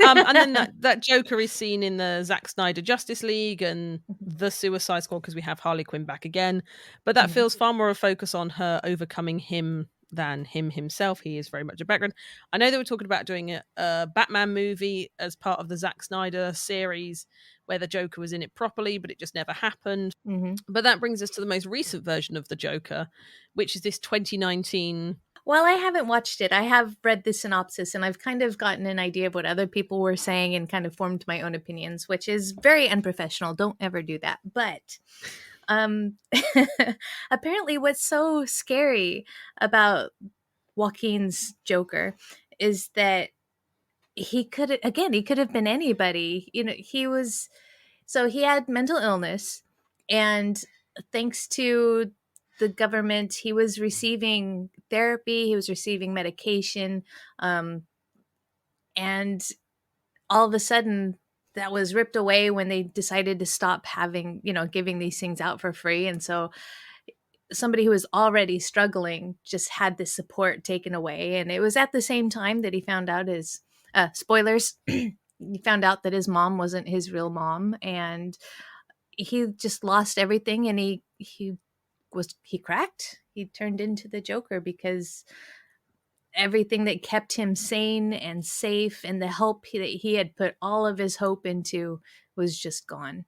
S1: And then that Joker is seen in the Zack Snyder Justice League and the Suicide Squad, because we have Harley Quinn back again. But that feels far more a focus on her overcoming him than him himself. He is very much a background. I know they were talking about doing a Batman movie as part of the Zack Snyder series where the Joker was in it properly, but it just never happened.
S2: Mm-hmm.
S1: But that brings us to the most recent version of the Joker, which is this 2019.
S2: Well, I haven't watched it. I have read the synopsis and I've kind of gotten an idea of what other people were saying and kind of formed my own opinions, which is very unprofessional. Don't ever do that. But um apparently what's so scary about Joaquin's Joker is that he could have been anybody. You know, he had mental illness, and thanks to the government, he was receiving therapy, he was receiving medication, and all of a sudden that was ripped away when they decided to stop having, giving these things out for free. And so somebody who was already struggling just had this support taken away. And it was at the same time that he found out his spoilers he found out that his mom wasn't his real mom, and he just lost everything, and he cracked. He turned into the Joker because everything that kept him sane and safe and the help that he had put all of his hope into was just gone.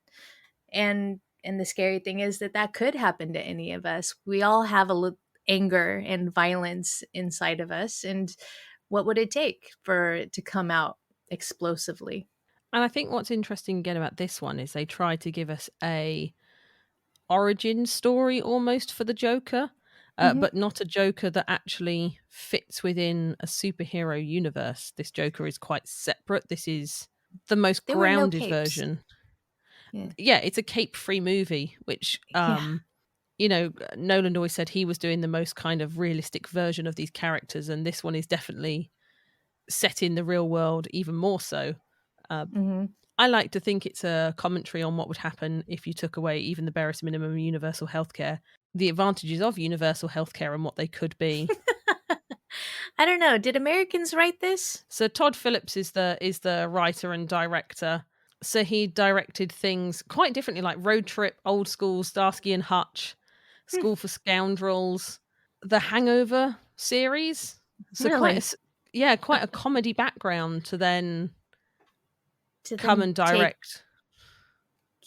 S2: And the scary thing is that that could happen to any of us. We all have anger and violence inside of us, and what would it take for it to come out explosively?
S1: And I think what's interesting again about this one is they try to give us a origin story almost for the Joker,
S2: Hmm.
S1: but not a Joker that actually fits within a superhero universe. This Joker is quite separate. This is the most
S2: There were no
S1: grounded
S2: capes.
S1: version.
S2: Yeah.
S1: Yeah, it's a cape-free movie, which
S2: Yeah.
S1: Nolan always said he was doing the most kind of realistic version of these characters, and this one is definitely set in the real world even more so. Uh,
S2: Hmm.
S1: I like to think it's a commentary on what would happen if you took away even the barest minimum universal healthcare, the advantages of universal healthcare and what they could be.
S2: I don't know. Did Americans write this?
S1: So Todd Phillips is the writer and director. So he directed things quite differently, like Road Trip, Old School, Starsky and Hutch,
S2: Hmm,
S1: School for Scoundrels, the Hangover series. So
S2: really?
S1: quite a comedy background to then
S2: To
S1: come
S2: then
S1: and
S2: take,
S1: direct.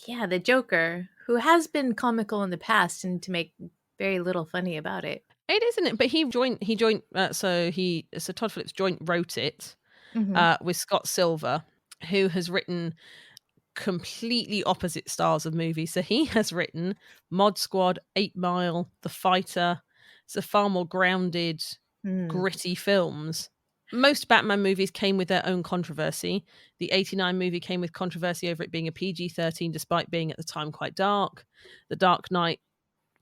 S2: yeah, the Joker, who has been comical in the past, and to make very little funny about it.
S1: It isn't it, but so Todd Phillips joint wrote it
S2: Hmm.
S1: with Scott Silver, who has written completely opposite styles of movies. So he has written Mod Squad, 8 Mile, The Fighter. So far more grounded,
S2: Mm.
S1: gritty films. Most Batman movies came with their own controversy. The 89 movie came with controversy over it being a PG-13, despite being at the time quite dark. The Dark Knight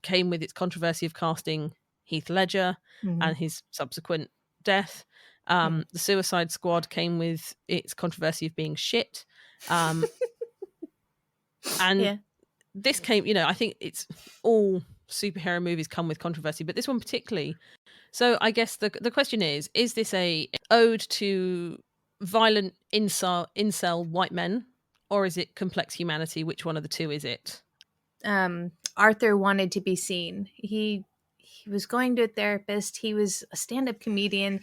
S1: came with its controversy of casting Heath Ledger
S2: Hmm.
S1: and his subsequent death.
S2: Hmm.
S1: The Suicide Squad came with its controversy of being shit. Um, and
S2: Yeah.
S1: this came, I think it's all superhero movies come with controversy, but this one particularly. So I guess the question is this a ode to violent incel white men, or is it complex humanity? Which one of the two is it?
S2: Arthur wanted to be seen. He was going to a therapist. He was a stand-up comedian.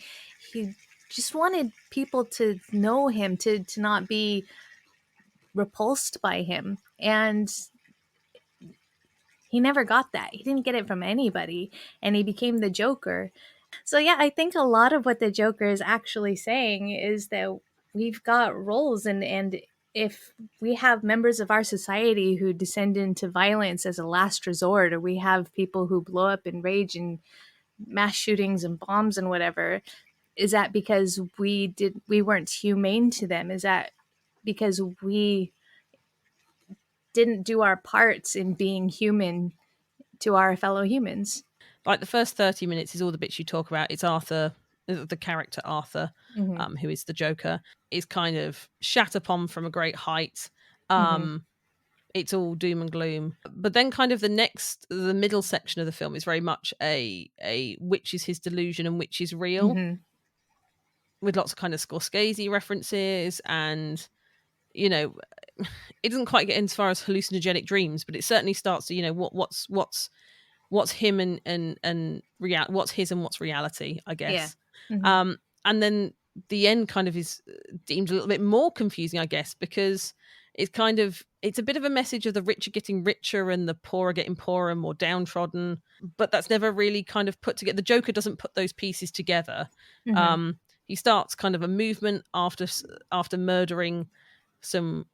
S2: He just wanted people to know him, to not be repulsed by him. And he never got that. He didn't get it from anybody, and he became the Joker. So yeah, I think a lot of what the Joker is actually saying is that we've got roles, and if we have members of our society who descend into violence as a last resort, or we have people who blow up in rage and mass shootings and bombs and whatever, is that because we weren't humane to them? Is that because we didn't do our parts in being human to our fellow humans?
S1: Like the first 30 minutes is all the bits you talk about. It's Arthur, the character Arthur,
S2: Mm-hmm.
S1: who is the Joker, is kind of shat upon from a great height.
S2: Mm-hmm.
S1: It's all doom and gloom. But then kind of the middle section of the film is very much a which is his delusion and which is real,
S2: Mm-hmm.
S1: with lots of kind of Scorsese references, and you know, it doesn't quite get as far as hallucinogenic dreams, but it certainly starts to, what's him and what's his and what's reality, I
S2: Yeah.
S1: guess.
S2: Mm-hmm.
S1: And then the end kind of is deemed a little bit more confusing, I guess, because it's a bit of a message of the rich are getting richer and the poor are getting poorer and more downtrodden, but that's never really kind of put together. The Joker doesn't put those pieces together.
S2: Mm-hmm.
S1: He starts kind of a movement after murdering some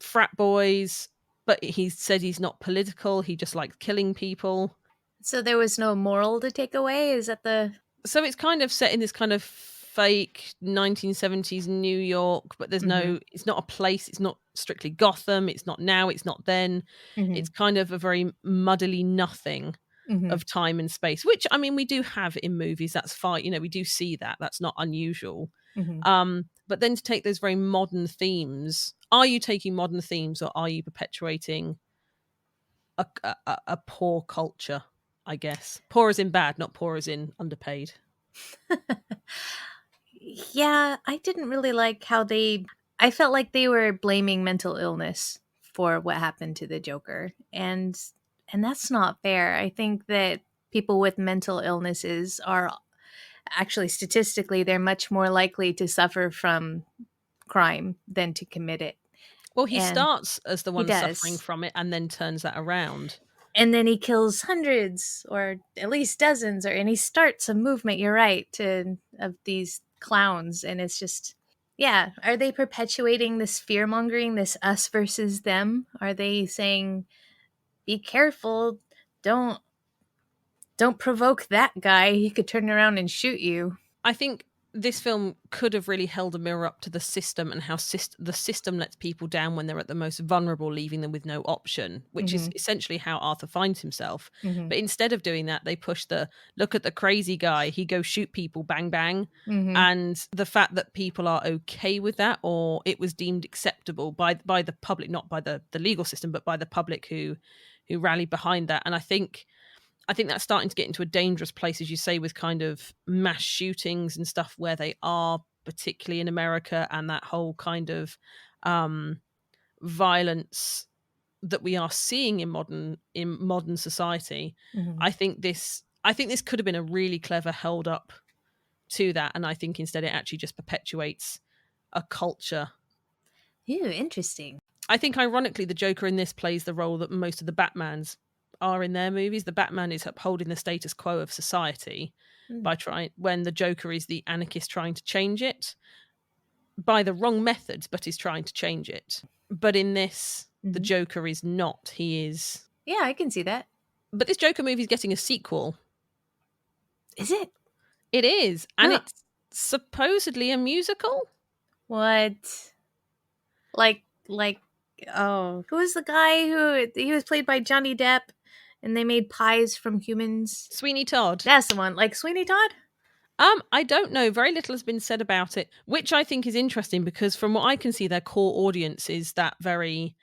S1: frat boys, but he said he's not political. He just likes killing people.
S2: So there was no moral to take away? Is that the.
S1: So it's kind of set in this kind of fake 1970s New York, but
S2: Mhm.
S1: it's not a place, it's not strictly Gotham, it's not now, it's not then. It's
S2: Mhm.
S1: kind of a very muddily nothing
S2: Mhm.
S1: of time and space, which I mean we do have in movies. That's fine, we do see that. That's not unusual.
S2: Mhm.
S1: But then to take those very modern themes, are you taking modern themes or are you perpetuating a poor culture? I guess poor as in bad, not poor as in underpaid.
S2: Yeah, I didn't really like how they. I felt like they were blaming mental illness for what happened to the Joker, and that's not fair. I think that people with mental illnesses are actually statistically they're much more likely to suffer from crime than to commit it.
S1: Well, he
S2: And
S1: starts as the
S2: he
S1: one suffering
S2: does.
S1: from it and then turns that around.
S2: And then he kills hundreds or at least dozens, and he starts a movement, you're right, to of these clowns. And it's just, yeah, are they perpetuating this fear mongering, this us versus them? Are they saying, be careful, don't don't provoke that guy, he could turn around and shoot you?
S1: I think this film could have really held a mirror up to the system and how the system lets people down when they're at the most vulnerable, leaving them with no option, which is
S2: Mm-hmm.
S1: essentially how Arthur finds himself.
S2: Mm-hmm.
S1: But instead of doing that, they push the look at the crazy guy, he goes shoot people, bang, bang.
S2: Mm-hmm.
S1: And the fact that people are okay with that, or it was deemed acceptable by the public, not by the legal system, but by the public who rallied behind that. And I think that's starting to get into a dangerous place, as you say, with kind of mass shootings and stuff where they are, particularly in America, and that whole kind of violence that we are seeing in modern society.
S2: Mm-hmm.
S1: I think this could have been a really clever held up to that, and I think instead it actually just perpetuates a culture.
S2: Ew, interesting.
S1: I think ironically the Joker in this plays the role that most of the Batmans are in their movies. The Batman is upholding the status quo of society by trying, when the Joker is the anarchist trying to change it by the wrong methods, but is trying to change it. But in this, the
S2: Mm-hmm.
S1: Joker is not. He is.
S2: Yeah, I can see that.
S1: But this Joker movie is getting a sequel.
S2: Is it?
S1: It is, and
S2: Huh.
S1: it's supposedly a musical.
S2: What? Like oh, who was the guy who he was played by Johnny Depp and they made pies from humans?
S1: Sweeney Todd.
S2: That's the one. Like Sweeney Todd?
S1: I don't know. Very little has been said about it, which I think is interesting because from what I can see, their core audience is that very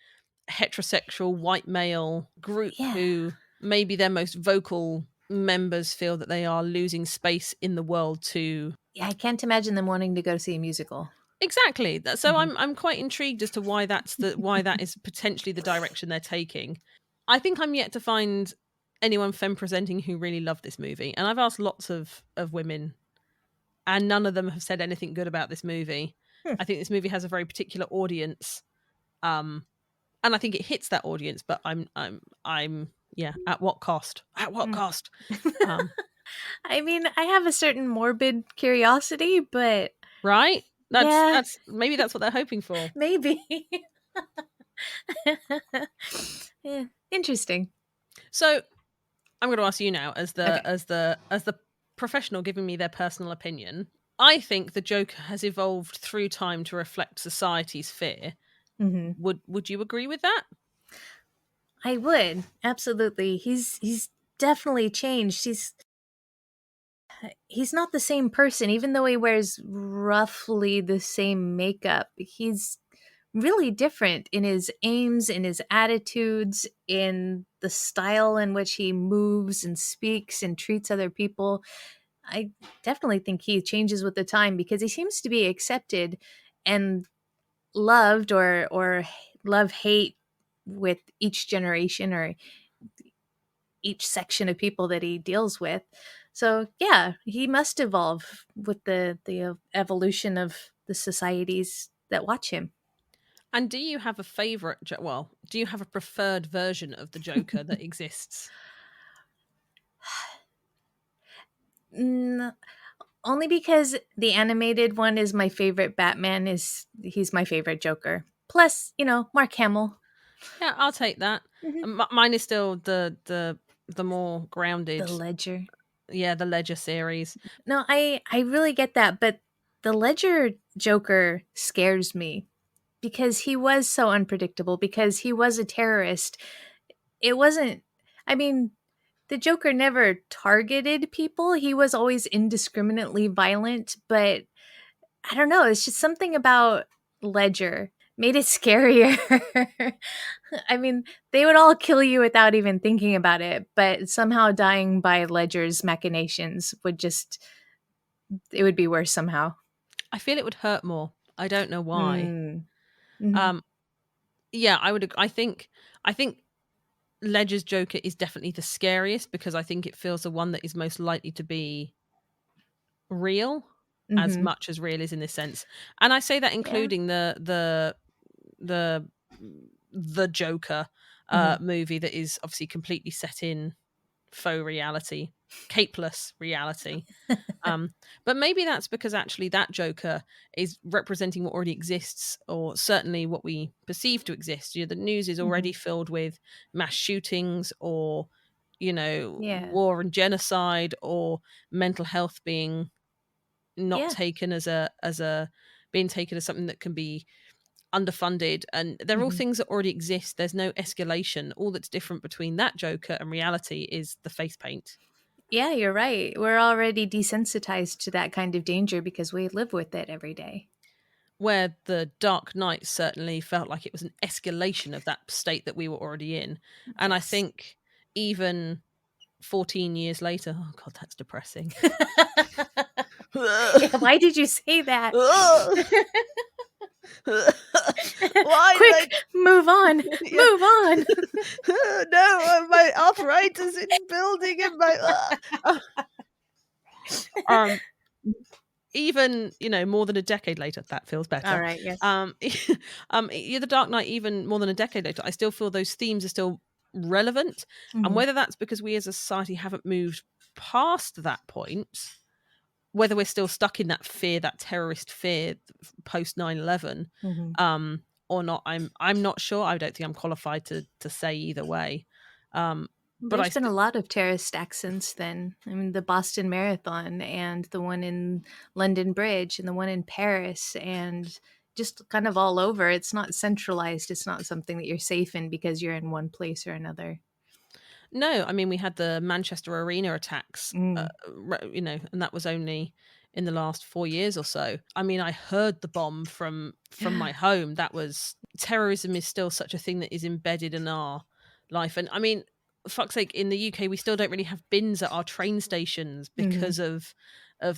S1: heterosexual white male group
S2: Yeah.
S1: who maybe their most vocal members feel that they are losing space in the world to.
S2: Yeah, I can't imagine them wanting to go see a musical.
S1: Exactly. So
S2: Mhm.
S1: I'm quite intrigued as to why that is potentially the direction they're taking. I think I'm yet to find anyone femme presenting who really loved this movie, and I've asked lots of women, and none of them have said anything good about this movie. I think this movie has a very particular audience, and I think it hits that audience. But I'm yeah. At what cost? At what cost?
S2: I mean, I have a certain morbid curiosity, but
S1: Right?
S2: yeah,
S1: That's maybe that's what they're hoping for.
S2: maybe. Yeah, interesting.
S1: So I'm going to ask you now, as the
S2: Okay.
S1: as the professional giving me their personal opinion. I think the Joker has evolved through time to reflect society's fear.
S2: Mm-hmm.
S1: Would you agree with that?
S2: I would absolutely. He's definitely changed. He's not the same person, even though he wears roughly the same makeup. He's really different in his aims, in his attitudes, in the style in which he moves and speaks and treats other people. I definitely think he changes with the time because he seems to be accepted and loved or love hate with each generation or each section of people that he deals with. So yeah, he must evolve with the evolution of the societies that watch him.
S1: And do you have a favorite? Well, do you have a preferred version of the Joker that exists?
S2: Mm, only because the animated one is my favorite. Batman is he's my favorite Joker. Plus, Mark Hamill.
S1: Yeah, I'll take that.
S2: Mhm.
S1: Mine is still the more
S2: The
S1: grounded.
S2: Ledger.
S1: Yeah, the Ledger series.
S2: No, I really get that, but the Ledger Joker scares me because he was so unpredictable because he was a terrorist. It wasn't I mean, the Joker never targeted people. He was always indiscriminately violent, but I don't know, it's just something about Ledger made it scarier. I mean, they would all kill you without even thinking about it, but somehow dying by Ledger's machinations would just it would be worse somehow.
S1: I feel it would hurt more. I don't know why.
S2: Mm. Mhm.
S1: Um, yeah, I think Ledger's Joker is definitely the scariest because I think it feels the one that is most likely to be real, as
S2: Mhm.
S1: much as real is in this sense. And I say that
S2: Yeah.
S1: including the the Joker
S2: Mhm.
S1: movie that is obviously completely set in faux reality, capeless reality. But maybe that's because actually that Joker is representing what already exists, or certainly what we perceive to exist. The news is already
S2: Mhm.
S1: filled with mass shootings, or
S2: Yeah.
S1: war and genocide, or mental health being not
S2: Yeah.
S1: taken as a being taken as something that can be underfunded, and they're all
S2: Mhm.
S1: things that already exist. There's no escalation. All that's different between that Joker and reality is the face paint.
S2: Yeah, you're right. We're already desensitized to that kind of danger because we live with it every day.
S1: Where the Dark Knight certainly felt like it was an escalation of that state that we were already in. And I
S2: Yes.
S1: think even 14 years later, oh God, that's depressing.
S2: Yeah, why did you say that?
S1: Why did I?
S2: Quick, move on.
S1: Yeah.
S2: Move on.
S1: No, my arthritis in building in my. Um, even more than a decade later, that feels
S2: All
S1: better.
S2: right, yes.
S1: The Dark Knight, even more than a decade later, I still feel those themes are still relevant, and
S2: Mhm.
S1: whether that's because we as a society haven't moved past that point, whether we're still stuck in that fear, that terrorist fear post 9/11,
S2: Mhm.
S1: or not, I'm not sure. I don't think I'm qualified to say either way. But I
S2: There's been a
S1: still.
S2: lot of terrorist acts since then. I mean, the Boston Marathon and the one in London Bridge and the one in Paris and just kind of all over. It's not centralized. It's not something that you're safe in because you're in one place or another.
S1: No, I mean, we had the Manchester Arena attacks,
S2: Mm.
S1: and that was only in the last 4 years or so. I mean, I heard the bomb from my home. That was terrorism is still such a thing that is embedded in our life. And I mean, fuck's sake, in the UK, we still don't really have bins at our train stations
S2: Mhm.
S1: because of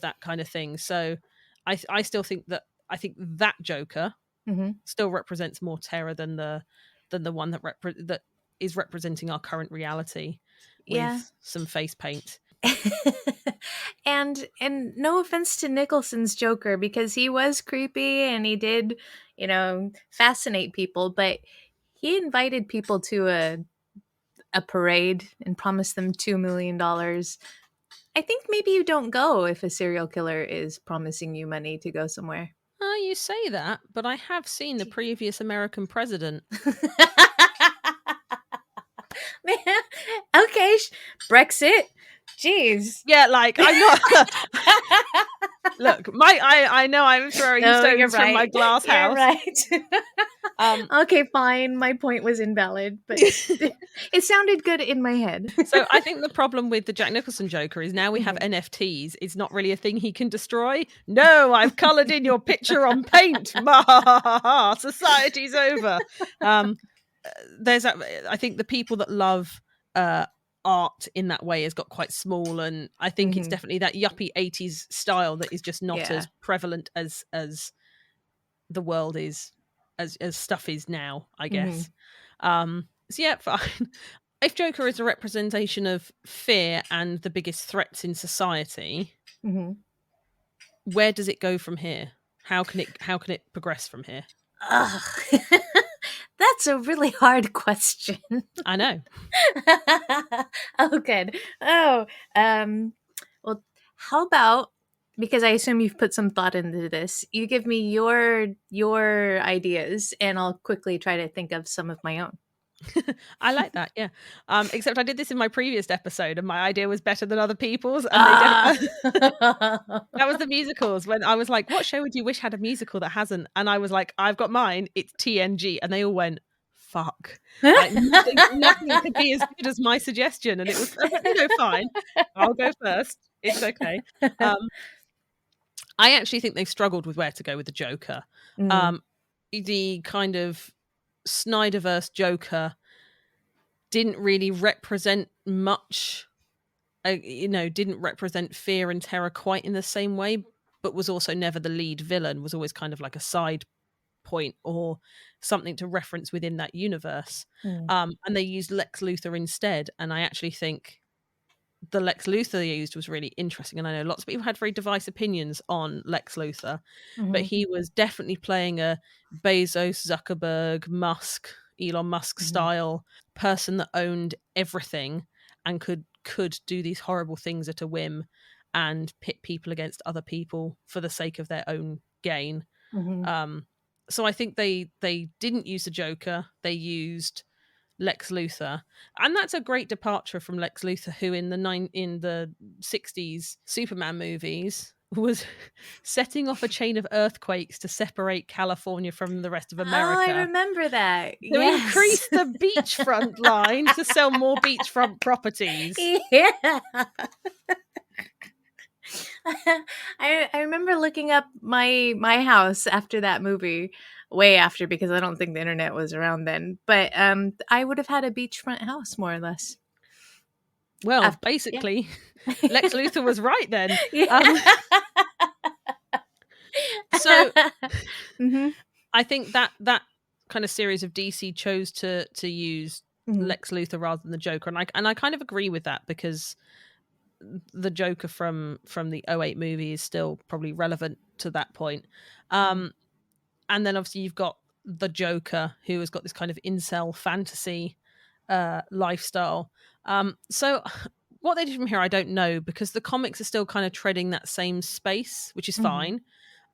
S1: that kind of thing. So, I still think that Joker
S2: Mhm.
S1: still represents more terror than the one that is representing our current reality
S2: Yeah.
S1: with some face paint.
S2: And no offense to Nicholson's Joker because he was creepy and he did, fascinate people, but he invited people to a parade and promised them $2 million. I think maybe you don't go if a serial killer is promising you money to go somewhere.
S1: You say that, but I have seen the previous American president.
S2: Man, okay, Brexit. Jeez.
S1: Yeah, like I'm not. Look, I know I'm throwing
S2: No, you're
S1: stones from my
S2: right.
S1: glass
S2: You're
S1: house.
S2: right.
S1: Um,
S2: Okay, fine. My point was invalid, but it sounded good in my head.
S1: So I think the problem with the Jack Nicholson Joker is now we have
S2: Mhm.
S1: NFTs. It's not really a thing he can destroy. No, I've coloured in your picture on paint. Ma ha ha ha ha. Society's over. Um, I think the people that love uh, art in that way has got quite small, and I think it's
S2: Mhm.
S1: definitely that yuppie 80s style that is just not
S2: Yeah.
S1: as prevalent as the world is, as stuff is now, I
S2: Mhm.
S1: guess. So yeah, fine. If Joker is a representation of fear and the biggest threats in society,
S2: Mhm.
S1: where does it go from here? How can it progress from here?
S2: Ugh. That's a really hard question.
S1: I know.
S2: Oh, good. Oh, um, well, how about, because I assume you've put some thought into this, you give me your ideas, and I'll quickly try to think of some of my own.
S1: I like that, yeah. Except I did this in my previous episode and my idea was better than other people's, and they
S2: Ah.
S1: that was the musicals when I was like, "What show would you wish had a musical that hasn't?" And I was like, "I've got mine. It's TNG." And they all went, "Fuck." Like nothing could be as good as my suggestion, and it was fine. I'll go first. It's okay. Um, I actually think they've struggled with where to go with the Joker.
S2: Mm.
S1: Um, the kind of Snyderverse Joker didn't really represent much, didn't represent fear and terror quite in the same way. but was also never the lead villain, was always kind of like a side point or something to reference within that universe.
S2: Mm.
S1: And they used Lex Luthor instead. And I actually think the Lex Luthor they used was really interesting. And I know lots of people had very diverse opinions on Lex Luthor, but
S2: Mm-hmm.
S1: he was definitely playing a Bezos, Zuckerberg, Elon Musk
S2: Mm-hmm.
S1: style person that owned everything and could do these horrible things at a whim and pit people against other people for the sake of their own gain.
S2: Mm-hmm.
S1: So I think they didn't use the Joker. They used Lex Luthor, and that's a great departure from Lex Luthor, who in the 60s Superman movies was setting off a chain of earthquakes to separate California from the rest of
S2: Oh, I
S1: America,
S2: remember that.
S1: to
S2: Yes.
S1: increase the beachfront line to sell more beachfront properties.
S2: Yeah. I remember looking up my house after that movie, way after, because I don't think the internet was around then. But I would have had a beachfront house more or less.
S1: Well,
S2: Yeah.
S1: basically, Lex Luthor was right then.
S2: Yeah.
S1: So
S2: Mm-hmm.
S1: I think that kind of series of DC chose to use
S2: Mm-hmm.
S1: Lex Luthor rather than the Joker, and I kind of agree with that, because the Joker from the '08 movie is still probably relevant to that point. And then obviously you've got the Joker, who has got this kind of incel fantasy lifestyle. So what they did from here, I don't know, because the comics are still kind of treading that same space, which is
S2: Mm-hmm.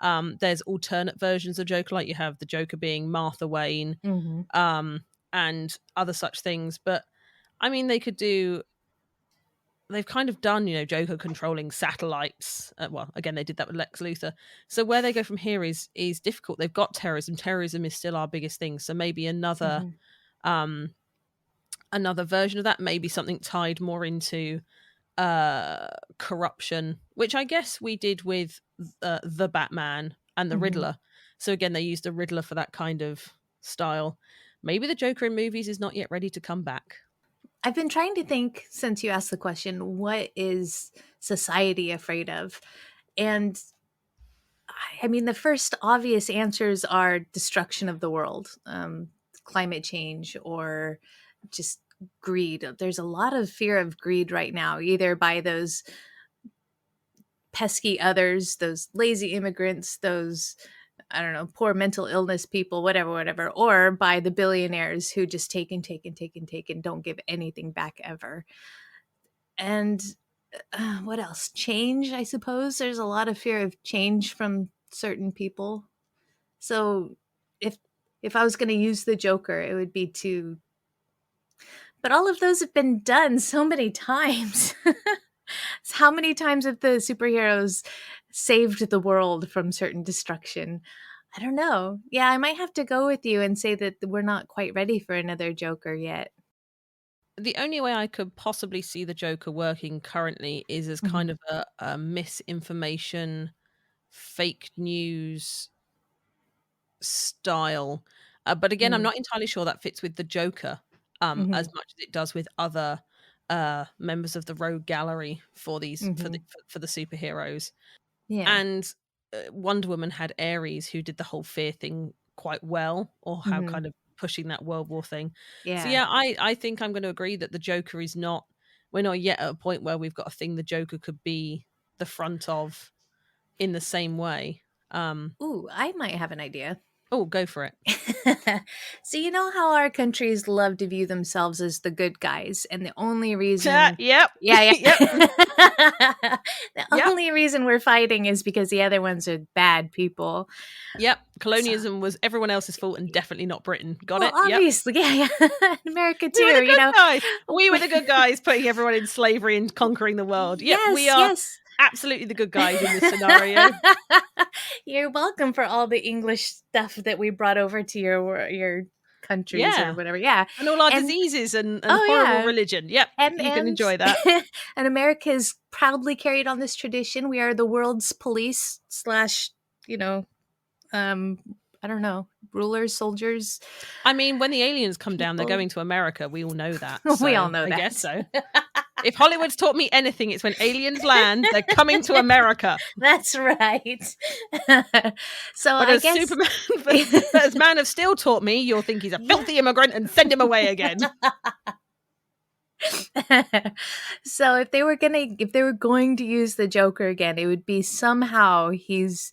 S1: fine. There's alternate versions of Joker, like you have the Joker being Martha Wayne,
S2: Mm-hmm.
S1: and other such things. But I mean, they've kind of done, Joker controlling satellites. Well, again, they did that with Lex Luthor. So where they go from here is difficult. They've got terrorism. Terrorism is still our biggest thing. So maybe another
S2: Mm-hmm.
S1: another version of that, maybe something tied more into corruption, which I guess we did with the Batman and the
S2: Mm-hmm.
S1: Riddler. So again, they used the Riddler for that kind of style. Maybe the Joker in movies is not yet ready to come back.
S2: I've been trying to think, since you asked the question, what is society afraid of? And I mean, the first obvious answers are destruction of the world, climate change, or just greed. There's a lot of fear of greed right now, either by those pesky others, those lazy immigrants, those, I don't know, poor mental illness people, whatever, or by the billionaires who just take and take and take and take and don't give anything back ever. And what else? Change, I suppose. There's a lot of fear of change from certain people. So if I was going to use the Joker, it would be to. But all of those have been done so many times. How many times have the superheroes saved the world from certain destruction? I don't know. Yeah, I might have to go with you and say that we're not quite ready for another Joker yet.
S1: The only way I could possibly see the Joker working currently is as
S2: Mm-hmm.
S1: kind of a misinformation, fake news style. But again, I'm not entirely sure that fits with the Joker
S2: Mm-hmm.
S1: as much as it does with other members of the Rogue Gallery for these
S2: Mm-hmm.
S1: for the superheroes.
S2: Yeah.
S1: And Wonder Woman had Ares, who did the whole fear thing quite well, or how
S2: Mm-hmm.
S1: kind of pushing that World War thing. So
S2: Yeah.
S1: yeah, I think I'm going to agree that the Joker is not. We're not yet at a point where we've got a thing the Joker could be the front of in the same way.
S2: Ooh, I might have an idea.
S1: Oh, go for it.
S2: So you know how our countries love to view themselves as the good guys, and the only reason,
S1: Yep.
S2: yeah,
S1: Yep.
S2: the
S1: Yep.
S2: only reason we're fighting is because the other ones are bad people.
S1: Yep.
S2: So,
S1: Colonialism was everyone else's fault and definitely not Britain. Got
S2: well,
S1: it? Yep.
S2: obviously, yeah. America
S1: We were the
S2: too.
S1: good guys. We were the good guys putting everyone in slavery and conquering the world. Yep, we
S2: Yes,
S1: are
S2: yes.
S1: absolutely the good guys in this scenario.
S2: You're welcome for all the English stuff that we brought over to your countries or
S1: Yeah.
S2: whatever. Yeah,
S1: And all our
S2: and
S1: diseases and
S2: oh
S1: horrible
S2: yeah,
S1: religion. Yep, you can
S2: and
S1: enjoy that.
S2: and America has proudly carried on this tradition. We are the world's police slash, you know, I don't know, rulers, soldiers.
S1: I mean, when the aliens come down, they're
S2: People.
S1: going to America. We all know that.
S2: We all
S1: So
S2: know
S1: I
S2: that.
S1: guess so. If Hollywood's taught me anything, it's when aliens land, they're coming to America.
S2: That's right. So
S1: But
S2: I
S1: as
S2: guess.
S1: Superman, but as Man of Steel taught me, you'll think he's a
S2: Yeah.
S1: filthy immigrant and send him away again.
S2: So if they were going to use the Joker again, it would be somehow he's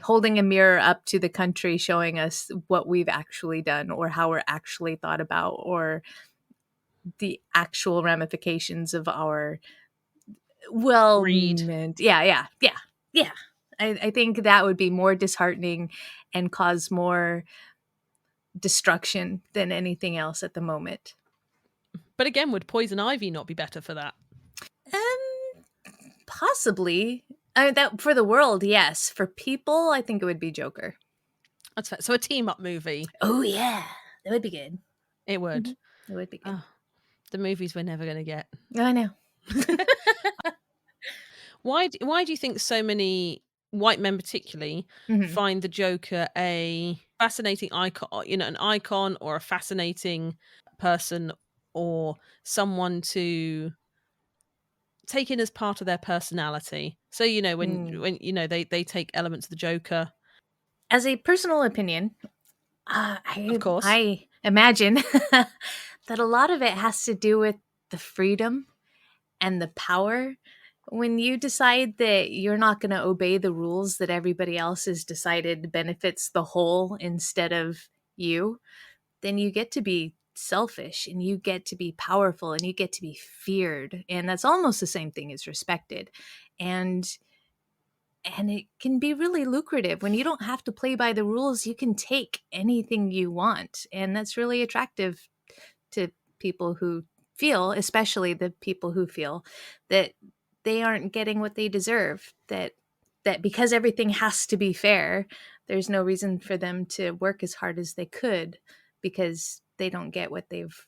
S2: holding a mirror up to the country showing us what we've actually done or how we're actually thought about or the actual ramifications of our
S1: Greed.
S2: yeah. I think that would be more disheartening and cause more destruction than anything else at the moment.
S1: But again, would Poison Ivy not be better for that?
S2: Possibly. I mean, that for the world, yes. For people, I think it would be Joker.
S1: That's fair. So a team-up movie.
S2: Oh yeah, that would be good.
S1: It would.
S2: It would be good.
S1: Oh, the movies we're never going to get.
S2: I know.
S1: Why do you think so many white men particularly find the Joker a fascinating icon, an icon or a fascinating person or someone to take in as part of their personality? So, when they take elements of the Joker.
S2: As a personal opinion,
S1: Of course.
S2: I imagine that a lot of it has to do with the freedom and the power. When you decide that you're not going to obey the rules that everybody else has decided benefits the whole instead of you, then you get to be selfish and you get to be powerful and you get to be feared. And that's almost the same thing as respected. And it can be really lucrative when you don't have to play by the rules. You can take anything you want, and that's really attractive to people who feel, especially the people who feel that they aren't getting what they deserve, that because everything has to be fair, there's no reason for them to work as hard as they could because they don't get what they've.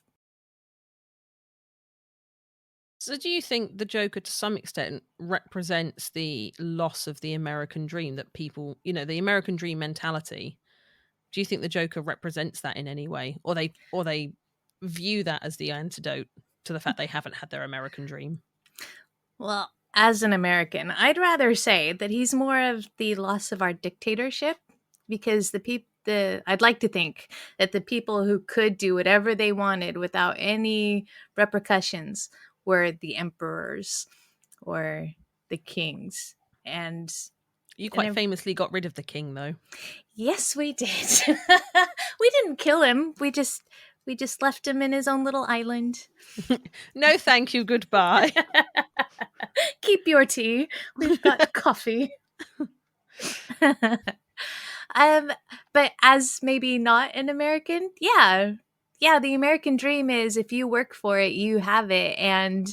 S1: So do you think the Joker to some extent represents the loss of the American dream, that people, the American dream mentality? Do you think the Joker represents that in any way, or they view that as the antidote to the fact they haven't had their American dream?
S2: Well, as an American, I'd rather say that he's more of the loss of our dictatorship, because I'd like to think that the people who could do whatever they wanted without any repercussions were the emperors or the kings. And
S1: You quite famously got rid of the king, though.
S2: Yes, we did. We didn't kill him. We just left him in his own little island.
S1: No, thank you. Goodbye.
S2: Keep your tea. We've got coffee. But as maybe not an American, yeah, the American dream is if you work for it, you have it, and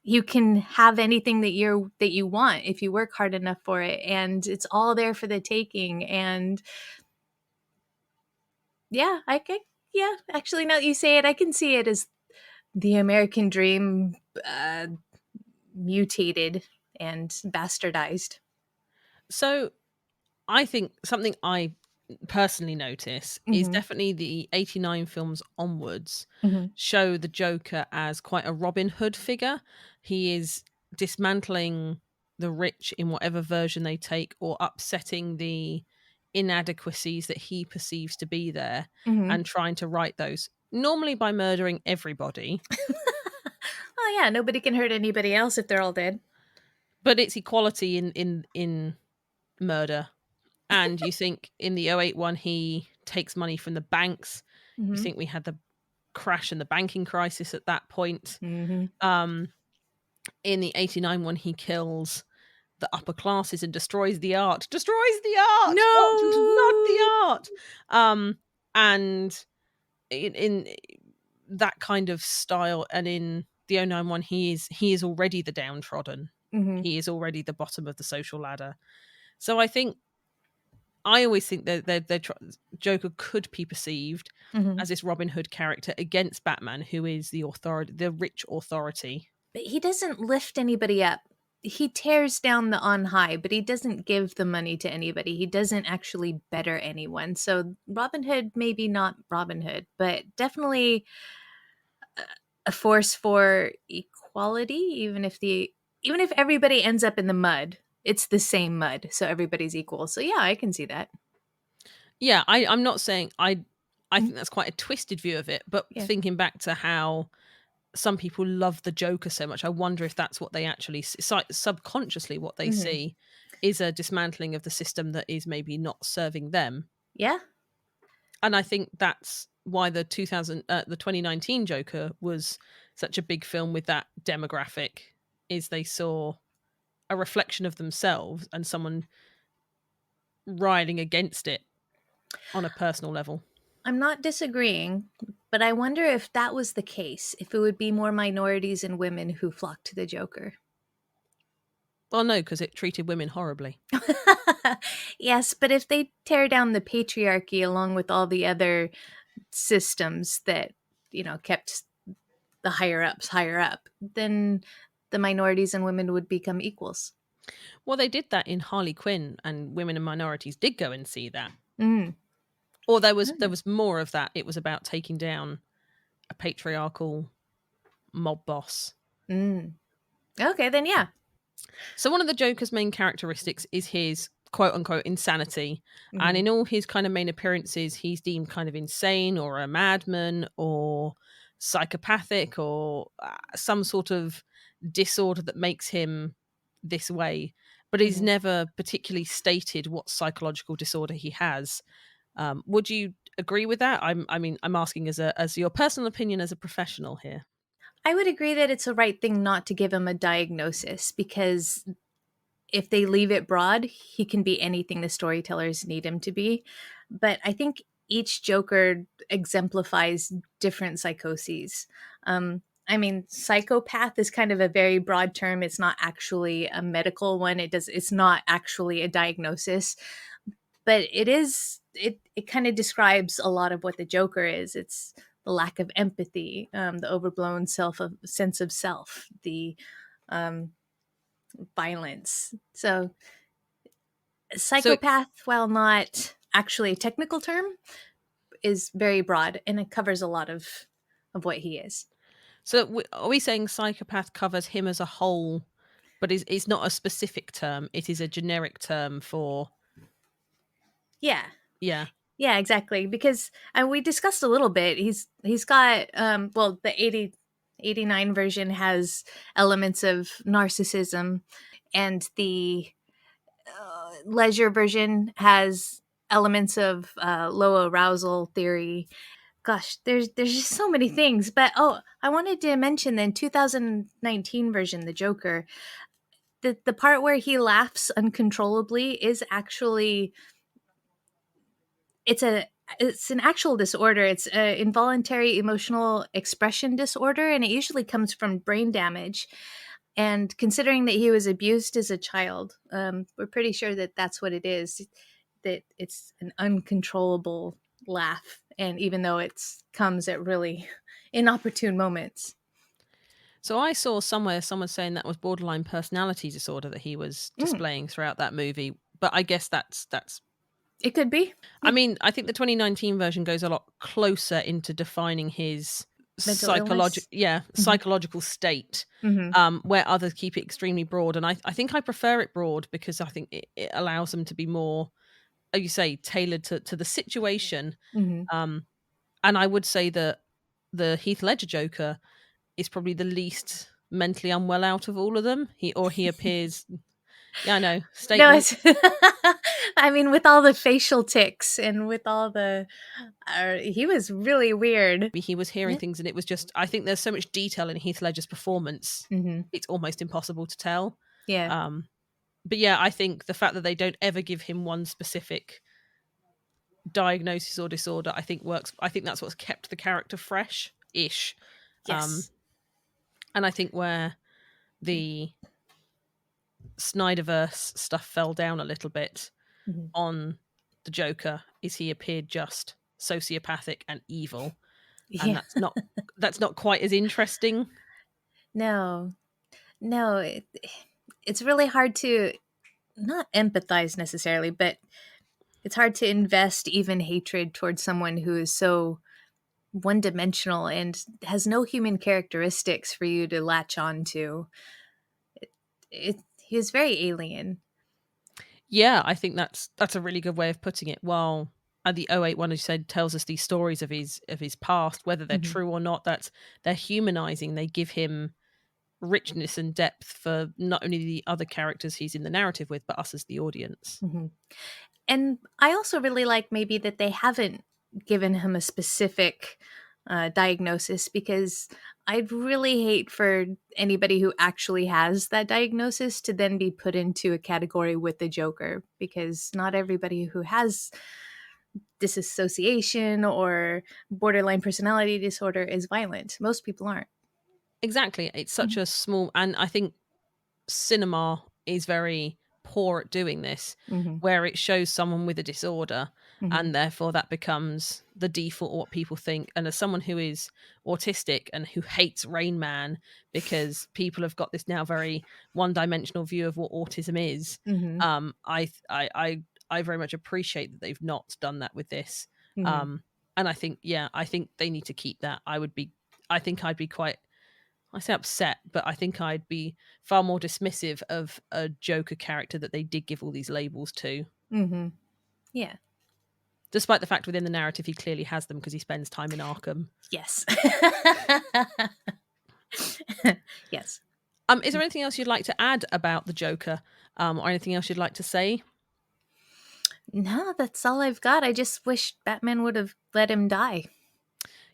S2: you can have anything that you want if you work hard enough for it, and it's all there for the taking. And yeah, actually, now that you say it, I can see it as the American dream mutated and bastardized.
S1: So I think something I personally notice is definitely the 89 films onwards show the Joker as quite a Robin Hood figure. He is dismantling the rich in whatever version they take, or upsetting the inadequacies that he perceives to be there, and trying to right those, normally by murdering everybody.
S2: Oh yeah, nobody can hurt anybody else if they're all dead.
S1: But it's equality in murder. And you think in the 08 one, he takes money from the banks. You think we had the crash and the banking crisis at that point. In the 89 one, he kills the upper classes and destroys the art. Destroys the art!
S2: No!
S1: Not the art! And in that kind of style, and in the 09 one, he is already the downtrodden. He is already the bottom of the social ladder. So I always think that Joker could be perceived as this Robin Hood character against Batman, who is the authority, the rich authority.
S2: But he doesn't lift anybody up. He tears down the on high, but he doesn't give the money to anybody. He doesn't actually better anyone. So Robin Hood, maybe not Robin Hood, but definitely a force for equality, even if everybody ends up in the mud, it's the same mud, so everybody's equal. So yeah, I can see that.
S1: Yeah, I'm not saying I
S2: Mhm.
S1: think that's quite a twisted view of it, but
S2: Yeah.
S1: thinking back to how some people love the Joker so much, I wonder if that's what they actually subconsciously what they
S2: Hmm.
S1: see is a dismantling of the system that is maybe not serving them.
S2: Yeah.
S1: And I think that's why the 2019 Joker was such a big film with that demographic, is they saw a reflection of themselves and someone riding against it on a personal level.
S2: I'm not disagreeing, but I wonder if that was the case, if it would be more minorities and women who flocked to the Joker.
S1: Well, no, because it treated women horribly.
S2: Yes, but if they tear down the patriarchy along with all the other systems that, kept the higher up, then the minorities and women would become equals.
S1: Well, they did that in Harley Quinn, and women and minorities did go and see that.
S2: Mm.
S1: Or there was more of that. It was about taking down a patriarchal mob boss.
S2: Mm. Okay, then yeah.
S1: So one of the Joker's main characteristics is his quote unquote insanity. And
S2: Hmm.
S1: in all his kind of main appearances, he's deemed kind of insane or a madman or psychopathic or some sort of disorder that makes him this way. But he's
S2: Hmm.
S1: never particularly stated what psychological disorder he has. Would you agree with that? I'm asking as your personal opinion as a professional here.
S2: I would agree that it's a right thing not to give him a diagnosis, because if they leave it broad, he can be anything the storytellers need him to be. But I think each Joker exemplifies different psychoses. I mean, psychopath is kind of a very broad term. It's not actually a medical one. It's not actually a diagnosis, but it is. It kind of describes a lot of what the Joker is. It's the lack of empathy, the overblown sense of self, the um, violence. So
S1: So
S2: psychopath, while not actually a technical term, is very broad and it covers a lot of what he is.
S1: are we saying psychopath covers him as a whole, but is not a specific term? It is a generic term for
S2: Yeah.
S1: yeah.
S2: Yeah, exactly. Because we discussed a little bit. He's got well, the 89 version has elements of narcissism, and the leisure version has elements of low arousal theory. Gosh, there's just so many things. But oh, I wanted to mention then 2019 version, the Joker. The part where he laughs uncontrollably is actually it's a it's an actual disorder. It's an involuntary emotional expression disorder, and it usually comes from brain damage. And considering that he was abused as a child, we're pretty sure that that's what it is. That it's an uncontrollable laugh, and even though it comes at really inopportune moments.
S1: So I saw somewhere someone saying that was borderline personality disorder that he was
S2: Mm,
S1: displaying throughout that movie. But I guess that's.
S2: it could be.
S1: I
S2: Yeah.
S1: mean, I think the 2019 version goes a lot closer into defining his
S2: Mental illness. Hmm.
S1: psychological state,
S2: Hmm.
S1: where others keep it extremely broad. And I think I prefer it broad because I think it allows them to be more, as you say, tailored to the situation.
S2: Hmm.
S1: Um, and I would say that the Heath Ledger Joker is probably the least mentally unwell out of all of them. He appears. Yeah, I know.
S2: No,
S1: Statement.
S2: it's. I mean, with all the facial tics and with all the, he was really weird.
S1: He was hearing
S2: Yeah.
S1: things, and it was just. I think there's so much detail in Heath Ledger's performance.
S2: Hmm.
S1: It's almost impossible to tell.
S2: Yeah.
S1: Um, but yeah, I think the fact that they don't ever give him one specific diagnosis or disorder, I think works. I think that's what's kept the character fresh-ish. Um,
S2: Yes.
S1: and I think where the Snyderverse stuff fell down a little bit
S2: Hmm.
S1: on the Joker is he appeared just sociopathic and evil, and
S2: Yeah.
S1: that's not quite as interesting.
S2: No. No. It's really hard to not empathize necessarily, but it's hard to invest even hatred towards someone who is so one-dimensional and has no human characteristics for you to latch on to. He was very alien.
S1: Yeah, I think that's a really good way of putting it. While the 08 one, as you said, tells us these stories of his past, whether they're true or not, they're humanizing. They give him richness and depth for not only the other characters he's in the narrative with, but us as the audience.
S2: And I also really like maybe that they haven't given him a specific diagnosis, because I'd really hate for anybody who actually has that diagnosis to then be put into a category with the Joker, because not everybody who has disassociation or borderline personality disorder is violent. Most people aren't.
S1: Exactly. It's such a small, and I think cinema is very poor at doing this, where it shows someone with a disorder and therefore that becomes the default, what people think. And as someone who is autistic and who hates Rain Man because people have got this now very one-dimensional view of what autism is, I very much appreciate that they've not done that with this. And I think they need to keep that. I think I'd be quite, I say upset, but I think I'd be far more dismissive of a Joker character that they did give all these labels to.
S2: Yeah.
S1: Despite the fact within the narrative he clearly has them because he spends time in Arkham.
S2: Yes. Yes.
S1: Is there anything else you'd like to add about the Joker, or anything else you'd like to say?
S2: No, that's all I've got. I just wish Batman would have let him die.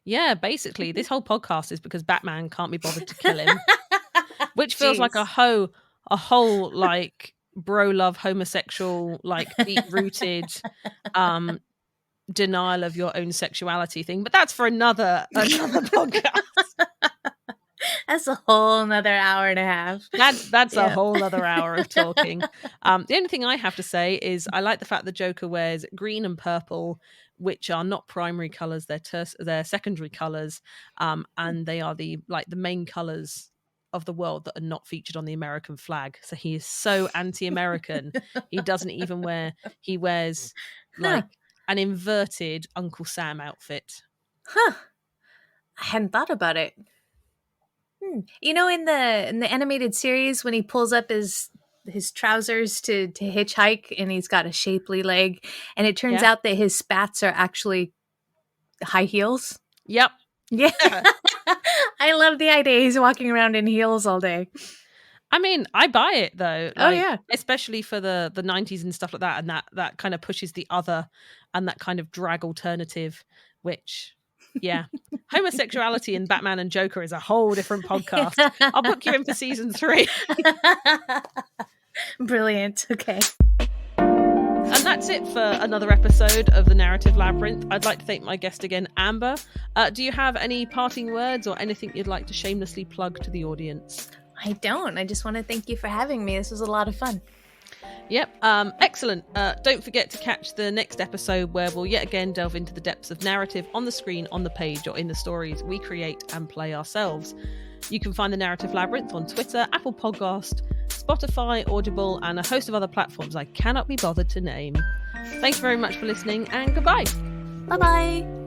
S1: Yeah, basically, this whole podcast is because Batman can't be bothered to kill him, which feels like a whole like bro love homosexual, like deep rooted denial of your own sexuality thing. But that's for another podcast.
S2: That's a whole another hour and a half.
S1: That's a whole other hour of talking. The only thing I have to say is I like the fact the Joker wears green and purple, which are not primary colors; they're secondary colors, and they are the main colors of the world that are not featured on the American flag. So he is so anti-American. He doesn't even wear. He wears like an inverted Uncle Sam outfit.
S2: I hadn't thought about it. You know, in the animated series, when he pulls up his trousers to hitchhike and he's got a shapely leg, and it turns out that his spats are actually high heels.
S1: Yep.
S2: Yeah. I love the idea he's walking around in heels all day.
S1: I mean, I buy it though.
S2: Oh yeah.
S1: Especially for the 90s and stuff like that, and that kind of pushes the other and that kind of drag alternative, which homosexuality in Batman and Joker is a whole different podcast. I'll book you in for season 3.
S2: Brilliant. Okay.
S1: And that's it for another episode of the Narrative Labyrinth. I'd like to thank my guest again, Amber. Do you have any parting words or anything you'd like to shamelessly plug to the audience?
S2: I don't. I just want to thank you for having me. This was a lot of fun.
S1: Yep. Excellent. Don't forget to catch the next episode where we'll yet again delve into the depths of narrative on the screen, on the page, or in the stories we create and play ourselves. You can find the Narrative Labyrinth on Twitter, Apple Podcast, Spotify, Audible, and a host of other platforms I cannot be bothered to name. Thanks very much for listening, and goodbye.
S2: Bye-bye.